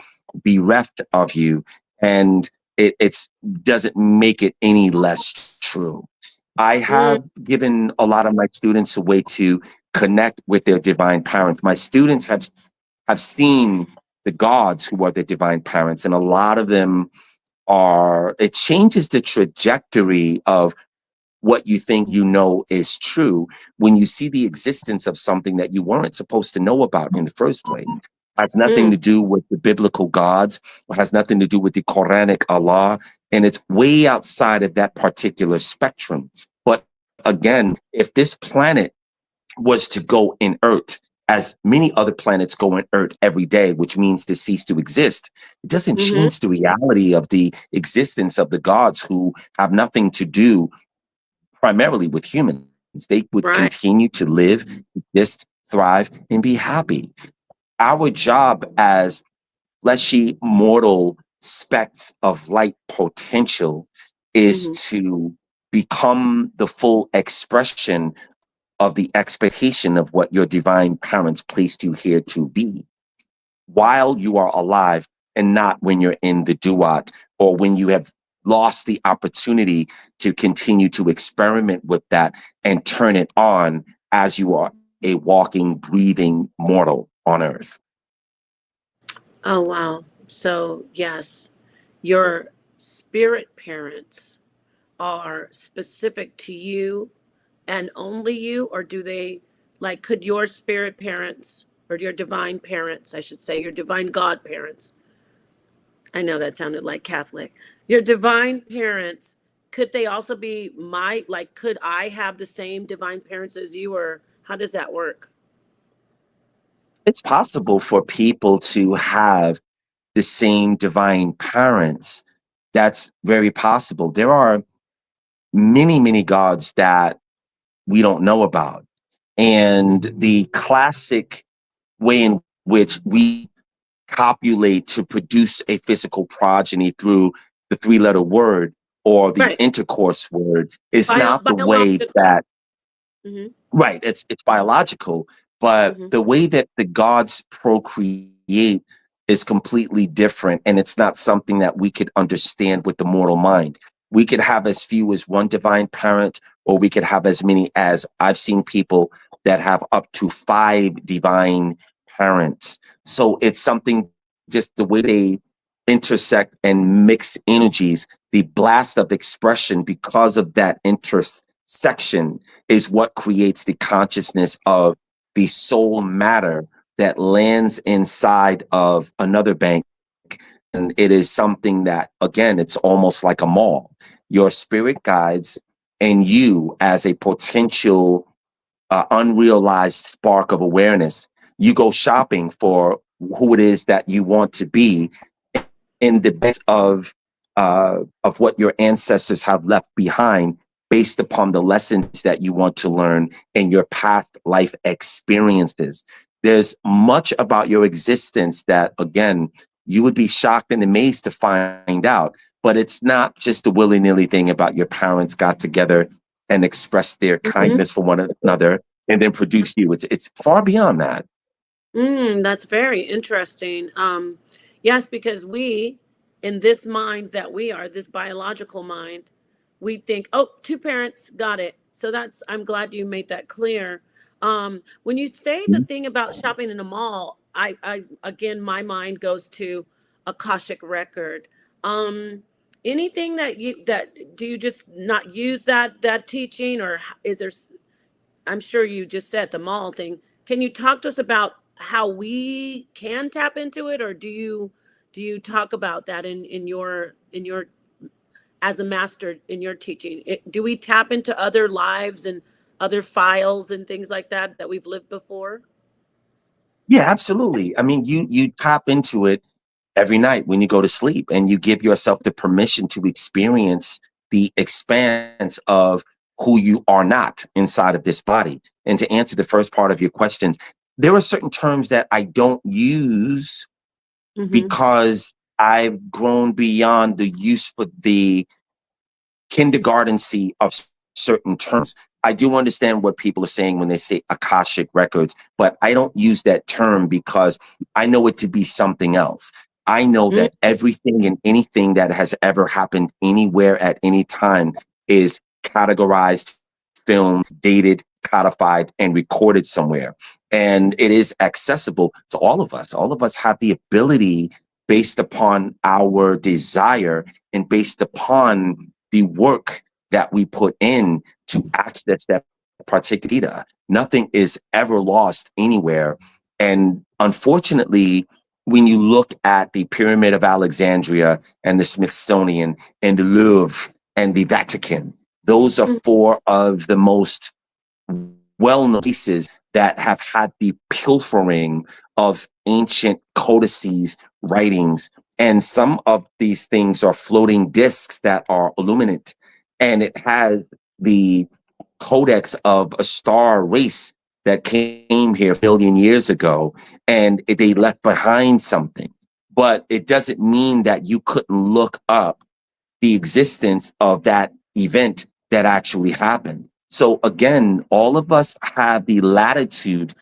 bereft of you. And it's doesn't make it any less true. I have given a lot of my students a way to connect with their divine parents. My students have seen the gods who are their divine parents, and a lot of them it changes the trajectory of what you think you know is true when you see the existence of something that you weren't supposed to know about in the first place. Has nothing to do with the biblical gods, or has nothing to do with the Quranic Allah, and it's way outside of that particular spectrum. But again, if this planet was to go inert, as many other planets go inert every day, which means to cease to exist, it doesn't change the reality of the existence of the gods who have nothing to do primarily with humans. They would continue to live, exist, thrive, and be happy. Our job as fleshy, mortal specks of light potential is to become the full expression of the expectation of what your divine parents placed you here to be while you are alive, and not when you're in the duat or when you have lost the opportunity to continue to experiment with that and turn it on as you are a walking, breathing mortal on earth. Oh, wow. So, yes, your spirit parents are specific to you and only you, or do they, like, could your spirit parents or your divine parents, I should say, your divine godparents, I know that sounded like Catholic, your divine parents, could they also be like, could I have the same divine parents as you, or how does that work? It's possible for people to have the same divine parents. That's very possible. There are many, many gods that we don't know about. And the classic way in which we copulate to produce a physical progeny through the three-letter word or the intercourse word is not the way that, right, it's biological, but the way that the gods procreate is completely different, and it's not something that we could understand with the mortal mind. We could have as few as one divine parent, or we could have as many as I've seen people that have up to 5 divine parents. So it's something, just the way they intersect and mix energies, the blast of expression because of that intersection is what creates the consciousness of the soul matter that lands inside of another bank. And it is something that, again, it's almost like a mall. Your spirit guides and you, as a potential unrealized spark of awareness, you go shopping for who it is that you want to be in the best of what your ancestors have left behind, based upon the lessons that you want to learn in your past life experiences. There's much about your existence that, again, you would be shocked and amazed to find out. But it's not just a willy-nilly thing about your parents got together and expressed their kindness for one another and then produced you. It's far beyond that. That's very interesting. Yes, because we, in this mind that we are, this biological mind, we think, oh, 2 parents, got it. So I'm glad you made that clear. When you say the thing about shopping in a mall, I again, my mind goes to Akashic record. Anything do you just not use that teaching, or is there? I'm sure you just said the mall thing. Can you talk to us about how we can tap into it, or do you talk about that in your as a master in your teaching? Do we tap into other lives and other files and things like that we've lived before? Yeah, absolutely. I mean, you tap into it every night when you go to sleep, and you give yourself the permission to experience the expanse of who you are not inside of this body. And to answer the first part of your questions, there are certain terms that I don't use because I've grown beyond the use for the kindergarten-y of certain terms. I do understand what people are saying when they say Akashic records, but I don't use that term because I know it to be something else. I know that everything and anything that has ever happened anywhere at any time is categorized, filmed, dated, codified, and recorded somewhere. And it is accessible to all of us. All of us have the ability, based upon our desire and based upon the work that we put in, to access that particular data. Nothing is ever lost anywhere. And unfortunately, when you look at the Pyramid of Alexandria and the Smithsonian and the Louvre and the Vatican, those are four of the most well-known places that have had the pilfering of ancient codices, writings, and some of these things are floating discs that are illuminant, and it has the codex of a star race that came here a billion years ago, and they left behind something. But it doesn't mean that you couldn't look up the existence of that event that actually happened. So again, all of us have the latitude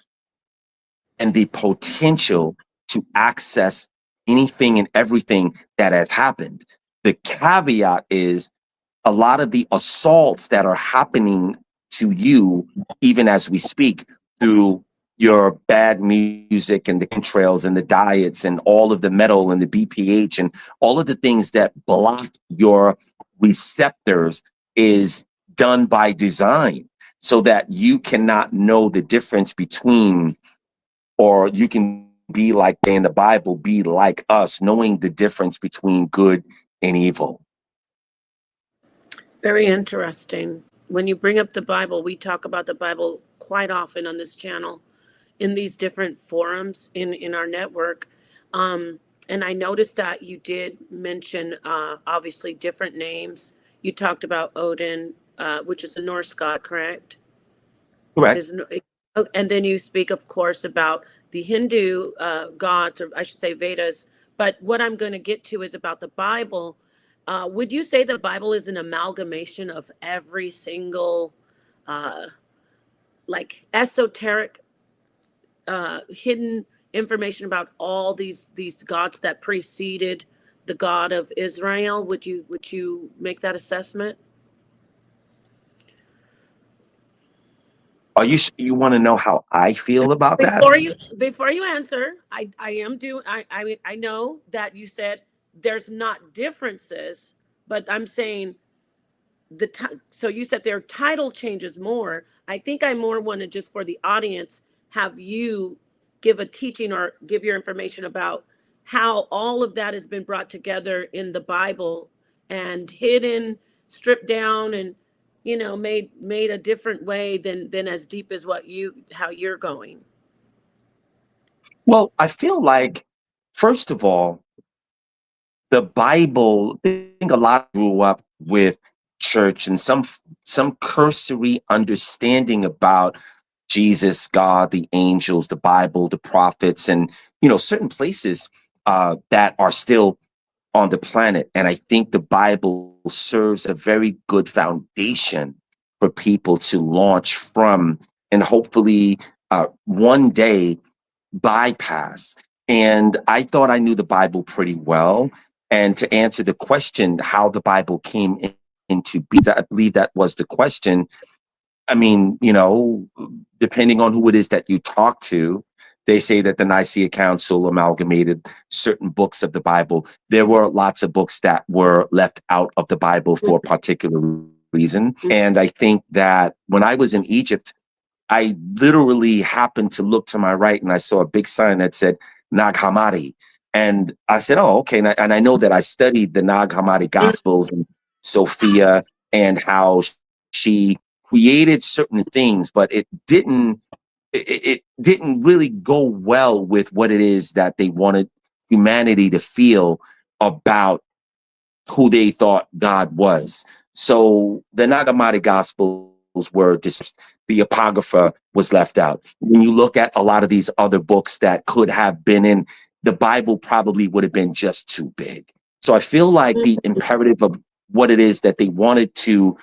and the potential to access anything and everything that has happened. The caveat is a lot of the assaults that are happening to you, even as we speak, through your bad music and the entrails and the diets and all of the metal and the BPH and all of the things that block your receptors, is done by design so that you cannot know the difference between, or you can be like in the Bible, be like us, knowing the difference between good and evil. Very interesting. When you bring up the Bible, we talk about the Bible quite often on this channel in these different forums in our network. And I noticed that you did mention, obviously, different names. You talked about Odin, which is a Norse god, correct? Correct. And then you speak, of course, about the Hindu gods, or I should say Vedas. But what I'm going to get to is about the Bible. Would you say the Bible is an amalgamation of every single, like, esoteric, hidden information about all these gods that preceded the God of Israel? Would you make that assessment? You want to know how I feel about that? Before you answer, I know that you said there's not differences, but I'm saying so you said their title changes more. I think I more want to, just for the audience, have you give a teaching or give your information about how all of that has been brought together in the Bible and hidden, stripped down, and made a different way than as deep as how you're going. Well, I feel like, first of all, the Bible, I think a lot grew up with church and some cursory understanding about Jesus, God, the angels, the Bible, the prophets, and certain places that are still on the planet. And I think the Bible serves a very good foundation for people to launch from, and hopefully one day bypass. And I thought I knew the Bible pretty well. And to answer the question, how the Bible came into being, I believe that was the question. I mean, depending on who it is that you talk to, they say that the Nicaea Council amalgamated certain books of the Bible. There were lots of books that were left out of the Bible for a particular reason. And I think that when I was in Egypt, I literally happened to look to my right and I saw a big sign that said Nag Hammadi. And I said, oh, okay. And I know that I studied the Nag Hammadi Gospels and Sophia and how she created certain things, but it didn't really go well with what it is that they wanted humanity to feel about who they thought God was. So the Nag Hammadi Gospels were dismissed. The Apocrypha was left out. When you look at a lot of these other books that could have been in, the Bible probably would have been just too big. So I feel like the imperative of what it is that they wanted to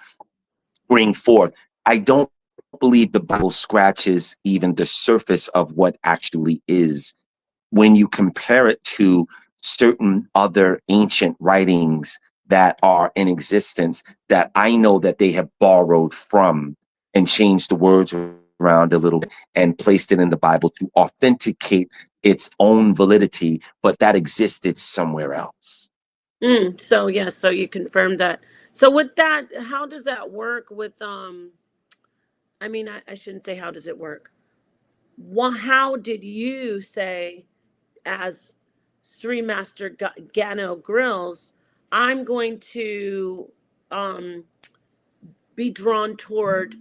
bring forth, I don't believe the Bible scratches even the surface of what actually is when you compare it to certain other ancient writings that are in existence that I know that they have borrowed from and changed the words around a little bit and placed it in the Bible to authenticate its own validity, but that existed somewhere else. So yes, so you confirmed that. So with that, how does that work with I mean, I shouldn't say how does it work. How did you say, as Sri Master Gano Grills, I'm going to be drawn toward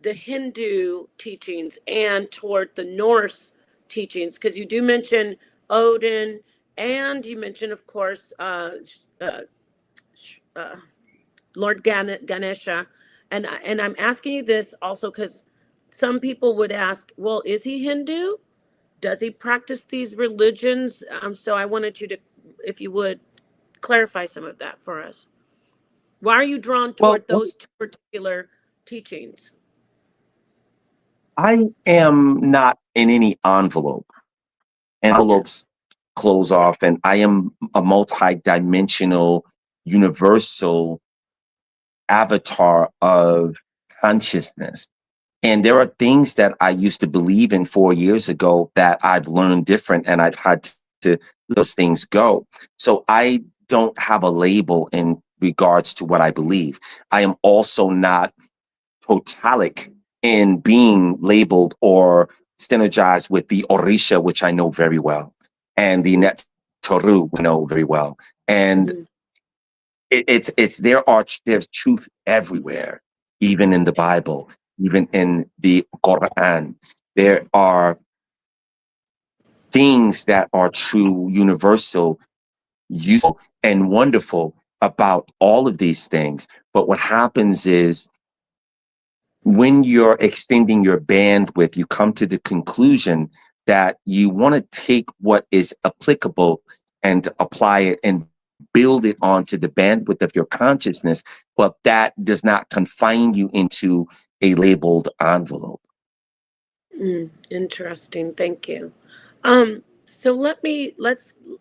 the Hindu teachings and toward the Norse teachings? Because you do mention Odin, and you mention, of course, Lord Ganesha, and I'm asking you this also because some people would ask, well, is he Hindu? Does he practice these religions? So I wanted you to, if you would, clarify some of that for us. Why are you drawn Well, toward those two particular teachings? I am not in any envelope. Envelopes close off, and I am a multi-dimensional, universal avatar of consciousness. And there are things that I used to believe in 4 years ago that I've learned different, and I've had to let those things go. So I don't have a label in regards to what I believe. I am also not totalic in being labeled or synergized with the Orisha, which I know very well, and the Net Toru, I know very well. And there's truth everywhere, even in the Bible, even in the Quran. There are things that are true, universal, useful, and wonderful about all of these things. But what happens is when you're extending your bandwidth, you come to the conclusion that you want to take what is applicable and apply it and build it onto the bandwidth of your consciousness, but that does not confine you into a labeled envelope. Interesting. Thank you. So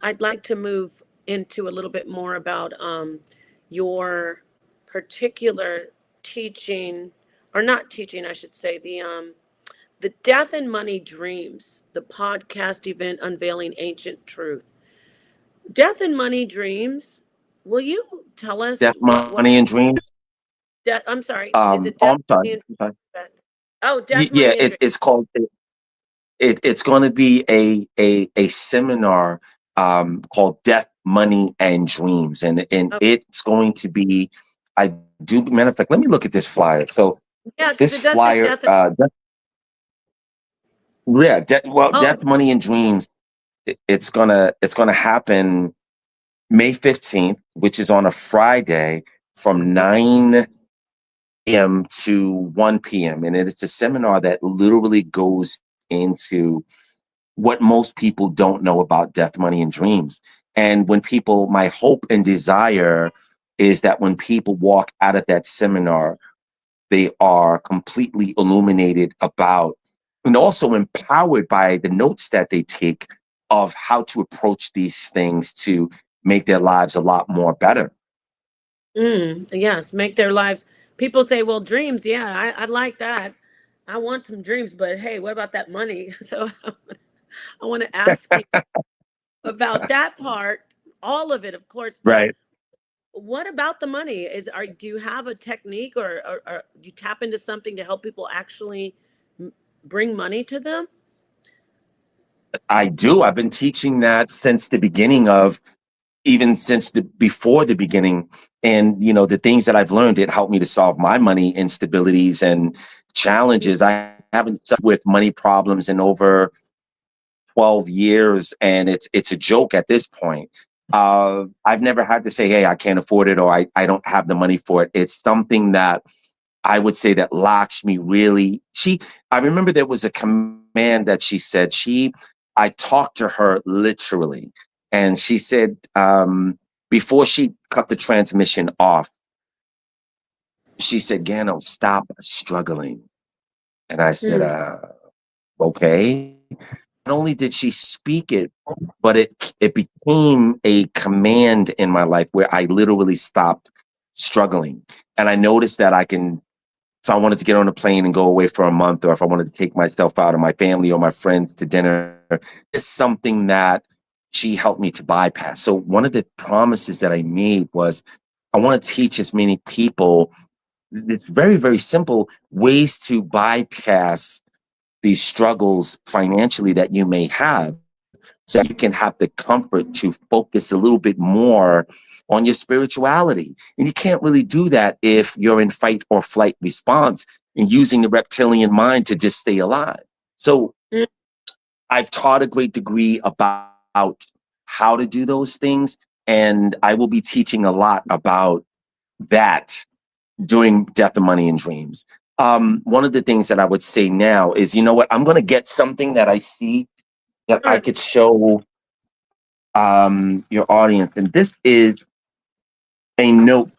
I'd like to move into a little bit more about your particular teaching, or not teaching, I should say, the Death and Money Dreams, the podcast event unveiling ancient truth. Death and Money Dreams. Will you tell us Death, what money, and dreams. I'm sorry, is it Oh, Death I'm sorry. Money and I'm sorry. Oh, Death Yeah, Money and Dreams. it's called. It's going to be a seminar called Death, Money, and Dreams, and it's going to be. I do. Matter of fact, let me look at this flyer. So Yeah, because this it does say flyer, Death and Death, Money, and Dreams. It's gonna happen May 15th, which is on a Friday from 9 a.m. to 1 p.m. And it's a seminar that literally goes into what most people don't know about death, money, and dreams. And my hope and desire is that when people walk out of that seminar, they are completely illuminated about and also empowered by the notes that they take of how to approach these things to make their lives a lot more better. Yes, make their lives. People say, well, dreams, yeah, I like that. I want some dreams, but hey, what about that money? So I want to ask you about that part, all of it, of course, but Right. what about the money? Do you have a technique, or you tap into something to help people actually bring money to them? I do. I've been teaching that since the beginning of, even since before the beginning. And, the things that I've learned, it helped me to solve my money instabilities and challenges. I haven't dealt with money problems in over 12 years, and it's a joke at this point. I've never had to say, hey, I can't afford it, or I don't have the money for it. It's something that I would say that Lakshmi really, I remember there was a command that she said, I talked to her literally, and she said, before she cut the transmission off, she said, Gano, stop struggling. And I said, okay. only did she speak it, but it became a command in my life where I literally stopped struggling. And I noticed that if I wanted to get on a plane and go away for a month, or if I wanted to take myself out of my family or my friends to dinner, it's something that she helped me to bypass. So one of the promises that I made was, I want to teach as many people, it's very, very simple ways to bypass these struggles financially that you may have, so you can have the comfort to focus a little bit more on your spirituality. And you can't really do that if you're in fight or flight response and using the reptilian mind to just stay alive. So I've taught a great degree about how to do those things, and I will be teaching a lot about that during Death of Money and Dreams. One of the things that I would say now is, you know what, I'm going to get something that I see that I could show your audience. And this is a note.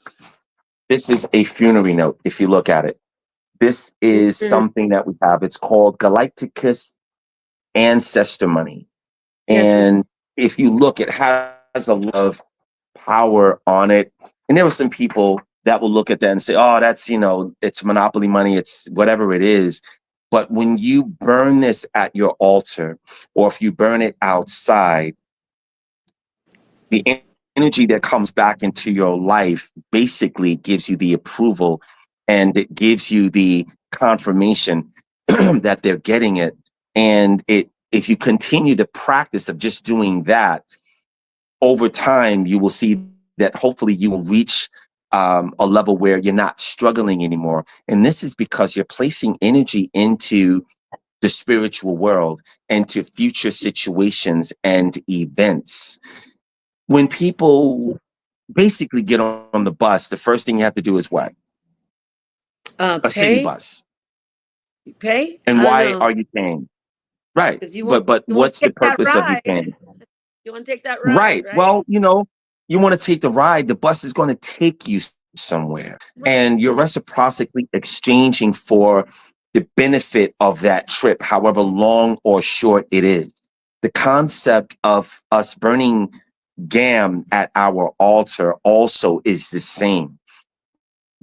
This is a funerary note, if you look at it. This is something that we have. It's called Galacticus Ancestor Money. And if you look, it has a lot of power on it. And there were some people that will look at that and say, oh, that's, it's monopoly money, it's whatever it is. But when you burn this at your altar, or if you burn it outside, the energy that comes back into your life basically gives you the approval, and it gives you the confirmation that they're getting it. And if you continue the practice of just doing that, over time, you will see that hopefully you will reach a level where you're not struggling anymore. And this is because you're placing energy into the spiritual world and to future situations and events. When people basically get on the bus, the first thing you have to do is what? A city bus. You pay? And why are you paying? Right. But what's the purpose of you paying? You want to take that ride? Right. Well, you want to take the ride. The bus is going to take you somewhere, and you're reciprocally exchanging for the benefit of that trip, however long or short it is. The concept of us burning gam at our altar also is the same.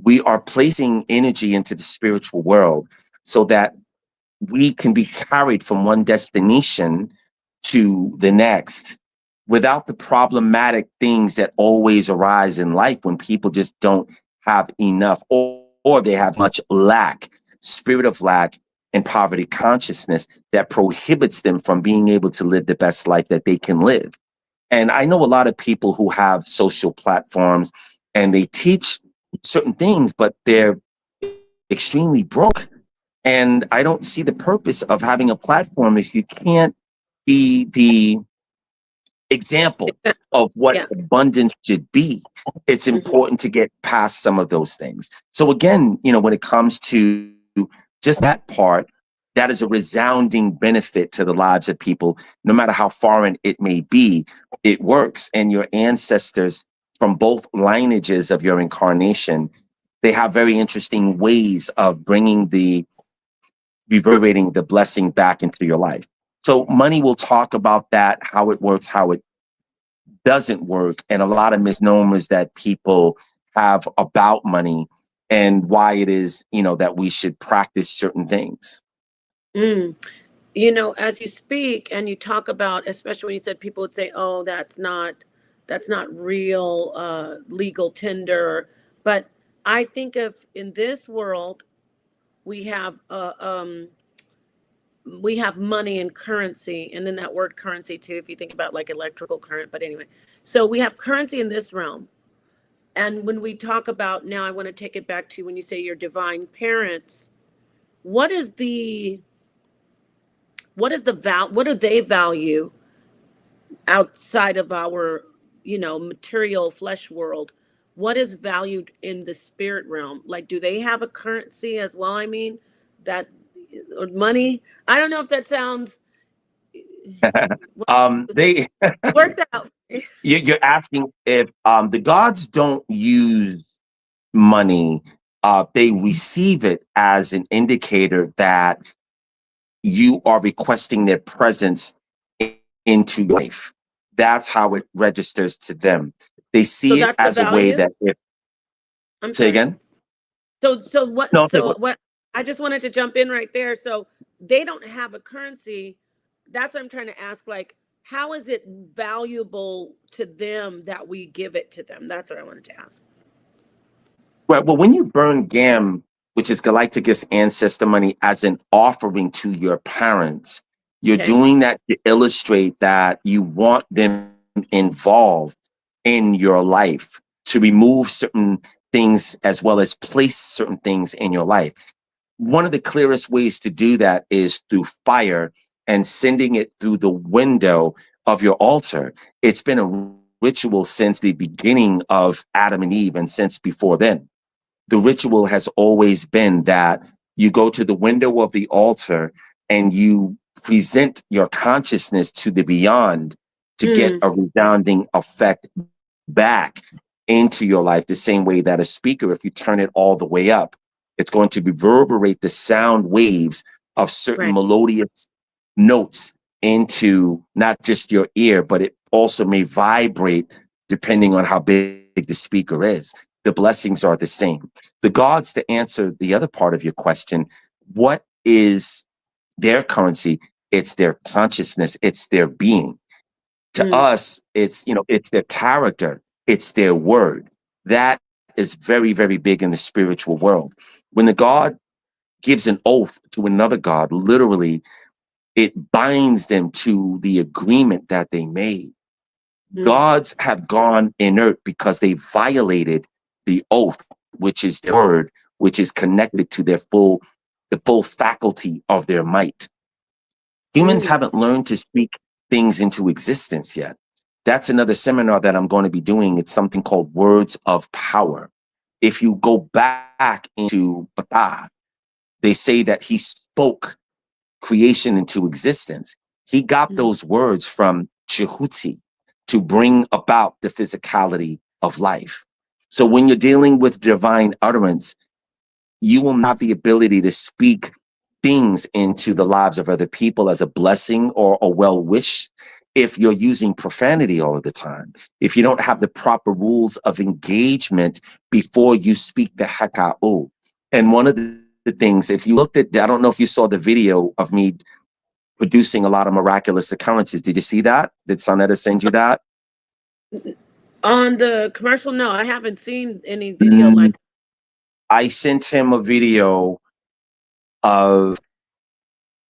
We are placing energy into the spiritual world so that we can be carried from one destination to the next without the problematic things that always arise in life when people just don't have enough, or they have much lack, spirit of lack and poverty consciousness that prohibits them from being able to live the best life that they can live. And I know a lot of people who have social platforms and they teach certain things, but they're extremely broke. And I don't see the purpose of having a platform if you can't be the example of what abundance should be. It's important to get past some of those things. So again, when it comes to just that part, that is a resounding benefit to the lives of people, no matter how foreign it may be. It works. And your ancestors from both lineages of your incarnation, they have very interesting ways of reverberating the blessing back into your life. So money will talk about that, how it works, how it doesn't work, and a lot of misnomers that people have about money and why it is, that we should practice certain things. As you speak and you talk about, especially when you said people would say, oh, that's not real legal tender. But I think of, in this world, we have money and currency, and then that word currency too, if you think about like electrical current. But anyway, so we have currency in this realm. And when we talk about, now I want to take it back to when you say your divine parents, what do they value outside of our, material flesh world? What is valued in the spirit realm? Like, do they have a currency as well? I mean, that money, I don't know if that sounds They worked out. you're asking if the gods don't use money, they receive it as an indicator that you are requesting their presence into life. That's how it registers to them. They So see it that's the as a way value. that if, I'm say sorry. again? So what? No, So what? I just wanted to jump in right there. So they don't have a currency. That's what I'm trying to ask. Like, how is it valuable to them that we give it to them? That's what I wanted to ask. right. Well, when you burn GAM, which is Galacticus ancestor money, as an offering to your parents, you're Okay. doing that to illustrate that you want them involved in your life, to remove certain things as well as place certain things in your life. One of the clearest ways to do that is through fire and sending it through the window of your altar. It's been a ritual since the beginning of Adam and Eve and since before then. The ritual has always been that you go to the window of the altar and you present your consciousness to the beyond to get Mm, a resounding effect back into your life, the same way that a speaker, if you turn it all the way up, it's going to reverberate the sound waves of certain right. melodious notes into not just your ear, but it also may vibrate depending on how big the speaker is. The blessings are the same. The gods, to answer the other part of your question, what is their currency? It's their consciousness, it's their being. To Mm, us, it's, you know, it's their character, it's their word. That is very, very big in the spiritual world. When the god gives an oath to another god, literally, it binds them to the agreement that they made. mm, Gods have gone inert because they violated the oath, which is their word, which is connected to the full faculty of their might. Humans mm, haven't learned to speak things into existence yet. That's another seminar that I'm going to be doing. It's something called Words of Power. If you go back into Thoth, they say that he spoke creation into existence. He got mm. those words from Tehuti to bring about the physicality of life. So when you're dealing with divine utterance, you will not have the ability to speak things into the lives of other people as a blessing or a well wish if you're using profanity all of the time, if you don't have the proper rules of engagement before you speak the Haka'u. And one of the things, if you looked at, I don't know if you saw the video of me producing a lot of miraculous occurrences. Did you see that? Did Sonetta send you that? On the commercial, no, I haven't seen any video like. Mm, I sent him a video of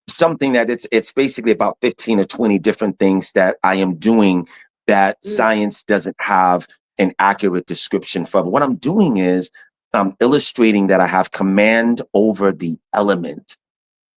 something that it's basically about 15 or 20 different things that I am doing that Mm, science doesn't have an accurate description for. What I'm doing is I'm illustrating that I have command over the element,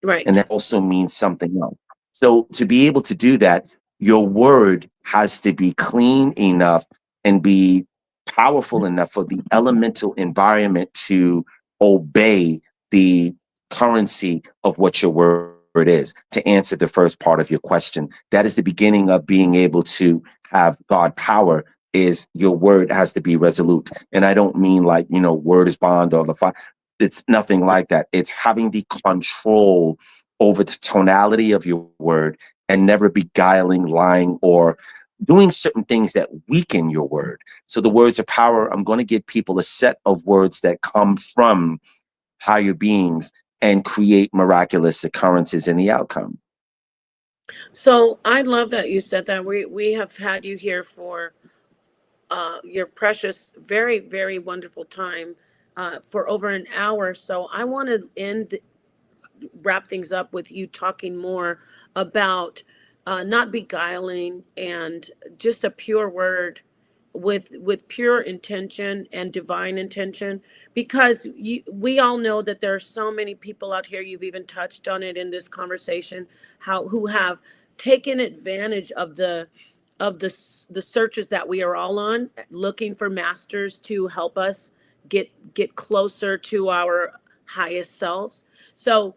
and right. that also means something else. So to be able to do that, your word has to be clean enough and be powerful enough for the elemental environment to obey the currency of what your word is. To answer the first part of your question, that is the beginning of being able to have God power. Is your word has to be resolute, and I don't mean like, you know, word is bond or the fire. It's nothing like that. It's having the control over the tonality of your word and never beguiling, lying, or doing certain things that weaken your word. So the words of power, I'm going to give people a set of words that come from higher beings and create miraculous occurrences in the outcome. So I love that you said that. We have had you here for your precious, very, very wonderful time for over an hour. So I want to wrap things up with you talking more about not beguiling and just a pure word with pure intention and divine intention, because we all know that there are so many people out here, you've even touched on it in this conversation, how who have taken advantage of the searches that we are all on, looking for masters to help us get closer to our highest selves. So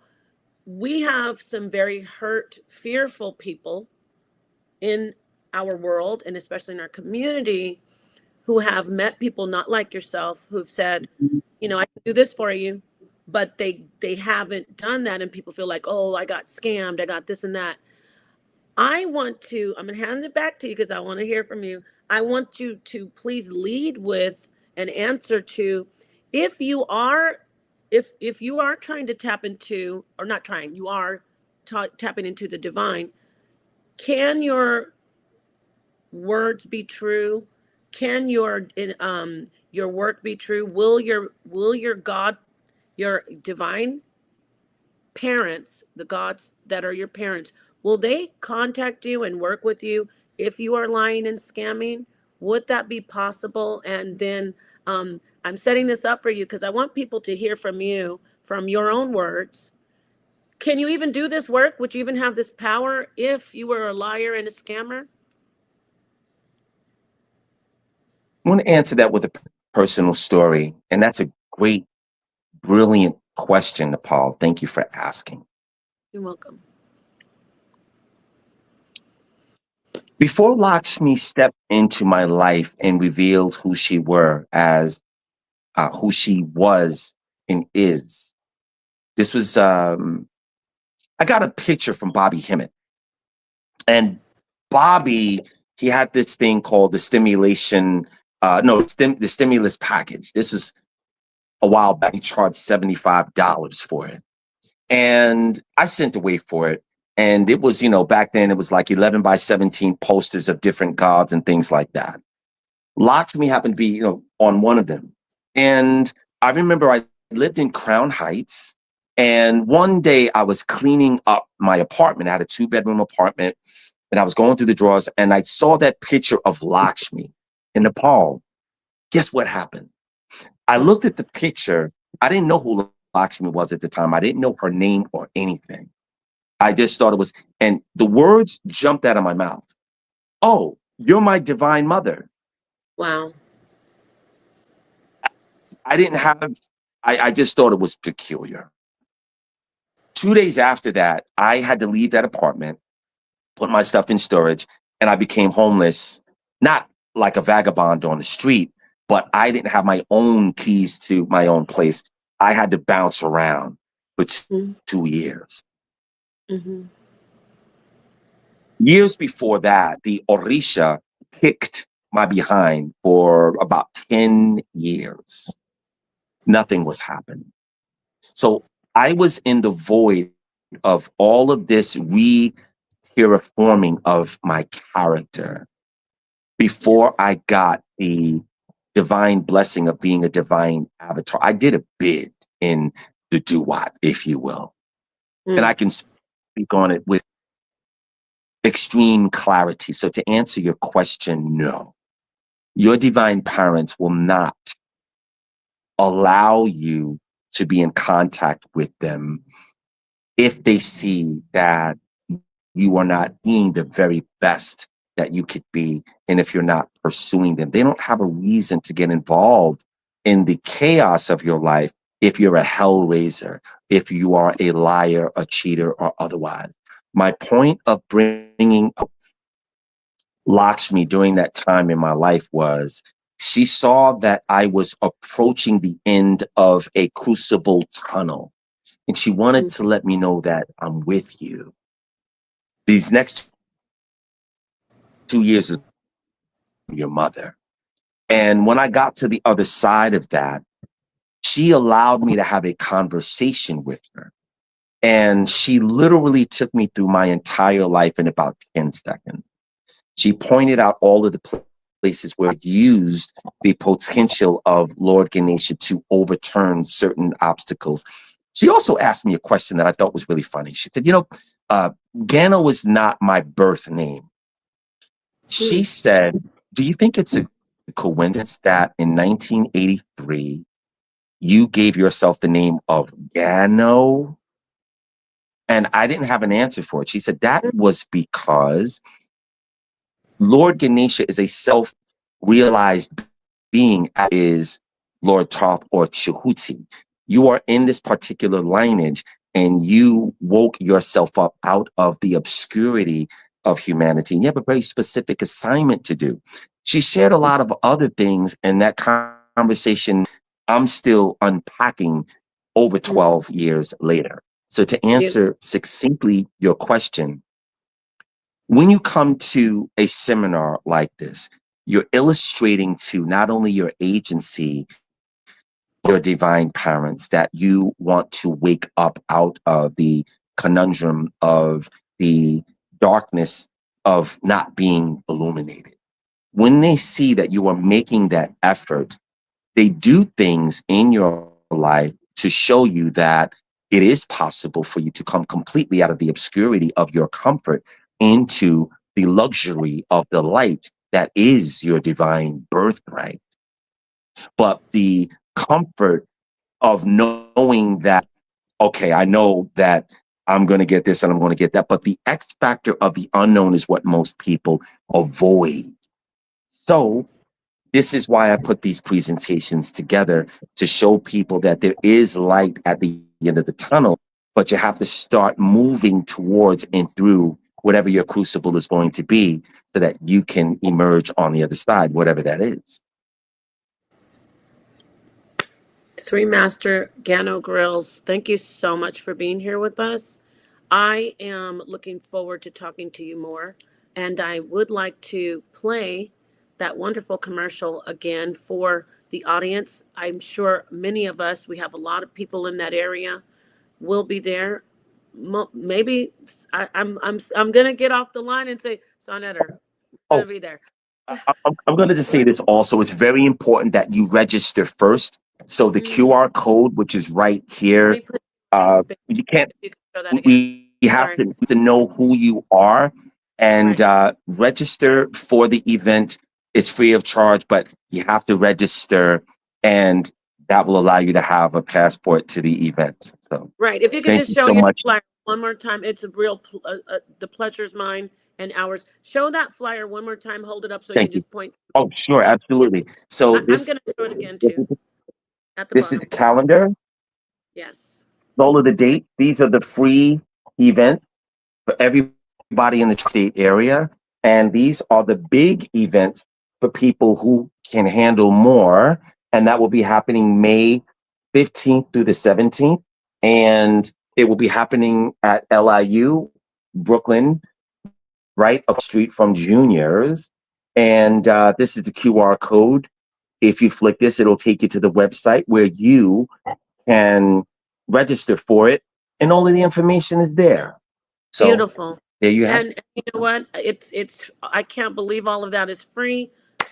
we have some very hurt, fearful people in our world, and especially in our community, who have met people not like yourself who've said, you know, I can do this for you, but they haven't done that, and people feel like, oh, I got scammed, I got this and that. I'm going to hand it back to you because I want to hear from you. I want you to please lead with an answer to, if you are if you are trying to tap into, or not trying, you are tapping into the divine, can your words be true? Can your work be true? Will your God, your divine parents, the gods that are your parents, will they contact you and work with you if you are lying and scamming? Would that be possible? And then I'm setting this up for you because I want people to hear from you, from your own words. Can you even do this work? Would you even have this power if you were a liar and a scammer? I want to answer that with a personal story. And that's a great, brilliant question, Nepal. Thank you for asking. You're welcome. Before Lakshmi stepped into my life and revealed who she was and is, this was, I got a picture from Bobby Hemmett. And Bobby, he had this thing called the the stimulus package. This was a while back. He charged $75 for it. And I sent away for it. And it was, back then it was like 11 by 17 posters of different gods and things like that. Lakshmi happened to be, on one of them. And I remember I lived in Crown Heights. And one day I was cleaning up my apartment. I had a 2-bedroom apartment. And I was going through the drawers and I saw that picture of Lakshmi in Nepal. Guess what happened? I looked at the picture. I didn't know who Lakshmi was at the time. I didn't know her name or anything. I just thought it was, and the words jumped out of my mouth. Oh, you're my divine mother. Wow. I just thought it was peculiar. 2 days after that, I had to leave that apartment, put my stuff in storage, and I became homeless, not like a vagabond on the street, but I didn't have my own keys to my own place. I had to bounce around for 2 years. Mm-hmm. Years before that, the Orisha kicked my behind for about 10 years. Nothing was happening. So I was in the void of all of this reforming of my character before I got the divine blessing of being a divine avatar. I did a bid in the duat, if you will. And I can speak on it with extreme clarity. So to answer your question, no. Your divine parents will not allow you to be in contact with them if they see that you are not being the very best that you could be, and if you're not pursuing them. They don't have a reason to get involved in the chaos of your life if you're a hellraiser, if you are a liar, a cheater, or otherwise. My point of bringing up Lakshmi during that time in my life was she saw that I was approaching the end of a crucible tunnel, and she wanted to let me know that I'm with you. These next 2 years is your mother. And when I got to the other side of that, she allowed me to have a conversation with her. And she literally took me through my entire life in about 10 seconds. She pointed out all of the places where it used the potential of Lord Ganesha to overturn certain obstacles. She also asked me a question that I thought was really funny. She said, Gano is not my birth name. She said, do you think it's a coincidence that in 1983, you gave yourself the name of Gano? And I didn't have an answer for it. She said that was because Lord Ganesha is a self-realized being, as is Lord Thoth or Tehuti. You are in this particular lineage and you woke yourself up out of the obscurity of humanity. And you have a very specific assignment to do. She shared a lot of other things, and that conversation I'm still unpacking over 12 years later. So to answer succinctly your question, when you come to a seminar like this, you're illustrating to not only your agency, your divine parents, that you want to wake up out of the conundrum of the darkness of not being illuminated. When they see that you are making that effort, they do things in your life to show you that it is possible for you to come completely out of the obscurity of your comfort into the luxury of the light that is your divine birthright. But the comfort of knowing that, okay, I know that I'm going to get this and I'm going to get that, but the X factor of the unknown is what most people avoid. So this is why I put these presentations together, to show people that there is light at the end of the tunnel, but you have to start moving towards and through whatever your crucible is going to be so that you can emerge on the other side, whatever that is. Three Master Gano Grills, thank you so much for being here with us. I am looking forward to talking to you more, and I would like to play that wonderful commercial again for the audience. I'm sure many of us, we have a lot of people in that area, will be there. Maybe I'm gonna get off the line and say, Sonetter, Oh, gonna be there. I'm going to just say this also. It's very important that you register first. So the QR code, which is right Let here, me put you can't, you can show that again. we have Sorry. to know who you are and Right. register for the event. It's free of charge, but you have to register, and that will allow you to have a passport to the event. So Right. If you could thank just you show so your much. flyer one more time, it's a real, the pleasure's mine and ours. Show that flyer one more time. Hold it up so you Thank can you. just point. Oh, sure, Yep. absolutely. So I'm going to show it again too at the this is the bottom. calendar. Yes. All of the dates. These are the free events for everybody in the state area. And these are the big events for people who can handle more. And that will be happening May 15th through the 17th. And it will be happening at LIU, Brooklyn, right up the street from Juniors. And this is the QR code. If you flick this, it'll take you to the website where you can register for it. And all of the information is there. So Beautiful. there you have it. And you know what? It's I can't believe all of that is free.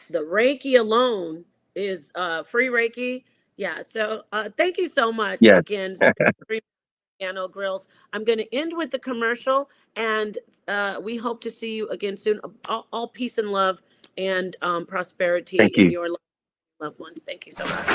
The Reiki alone is free Reiki. Yeah. So thank you so much Yes. again, Three Gano Grills. I'm going to end with the commercial, and we hope to see you again soon. All peace and love and prosperity Thank in you. your loved ones. Thank you so much.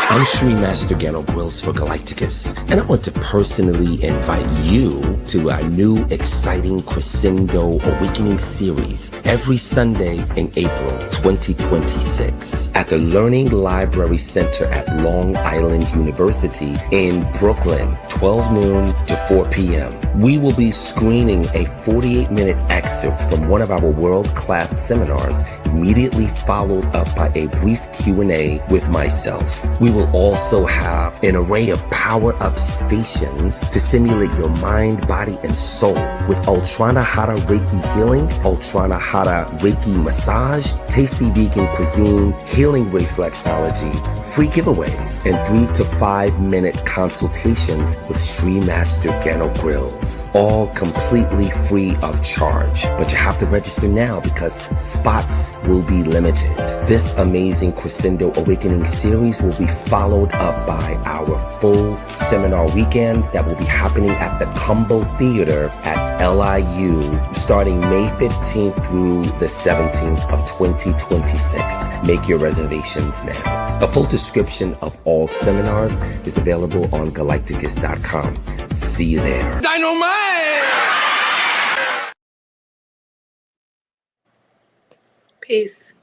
I'm Shri Master Gano Grills for Galacticus, and I want to personally invite you to our new exciting Crescendo Awakening series every Sunday in April 2026 at the Learning Library Center at Long Island University in Brooklyn, 12 noon to 4 p.m. We will be screening a 48-minute excerpt from one of our world-class seminars, immediately followed up by a brief Q&A with myself. We will also have an array of power-up stations to stimulate your mind, body, and soul with UltrAnhata Reiki healing, UltrAnhata Reiki massage, tasty vegan cuisine, healing reflexology, free giveaways, and 3 to 5 minute consultations with Shri Master Gano Grills. All completely free of charge, but you have to register now because spots will be limited. This amazing Crescendo Awakening series will be followed up by our full seminar weekend that will be happening at the Combo Theater at LIU starting May 15th through the 17th of 2026. Make your reservations now. A full description of all seminars is available on Galacticus.com. See you there. Dynamite! Peace.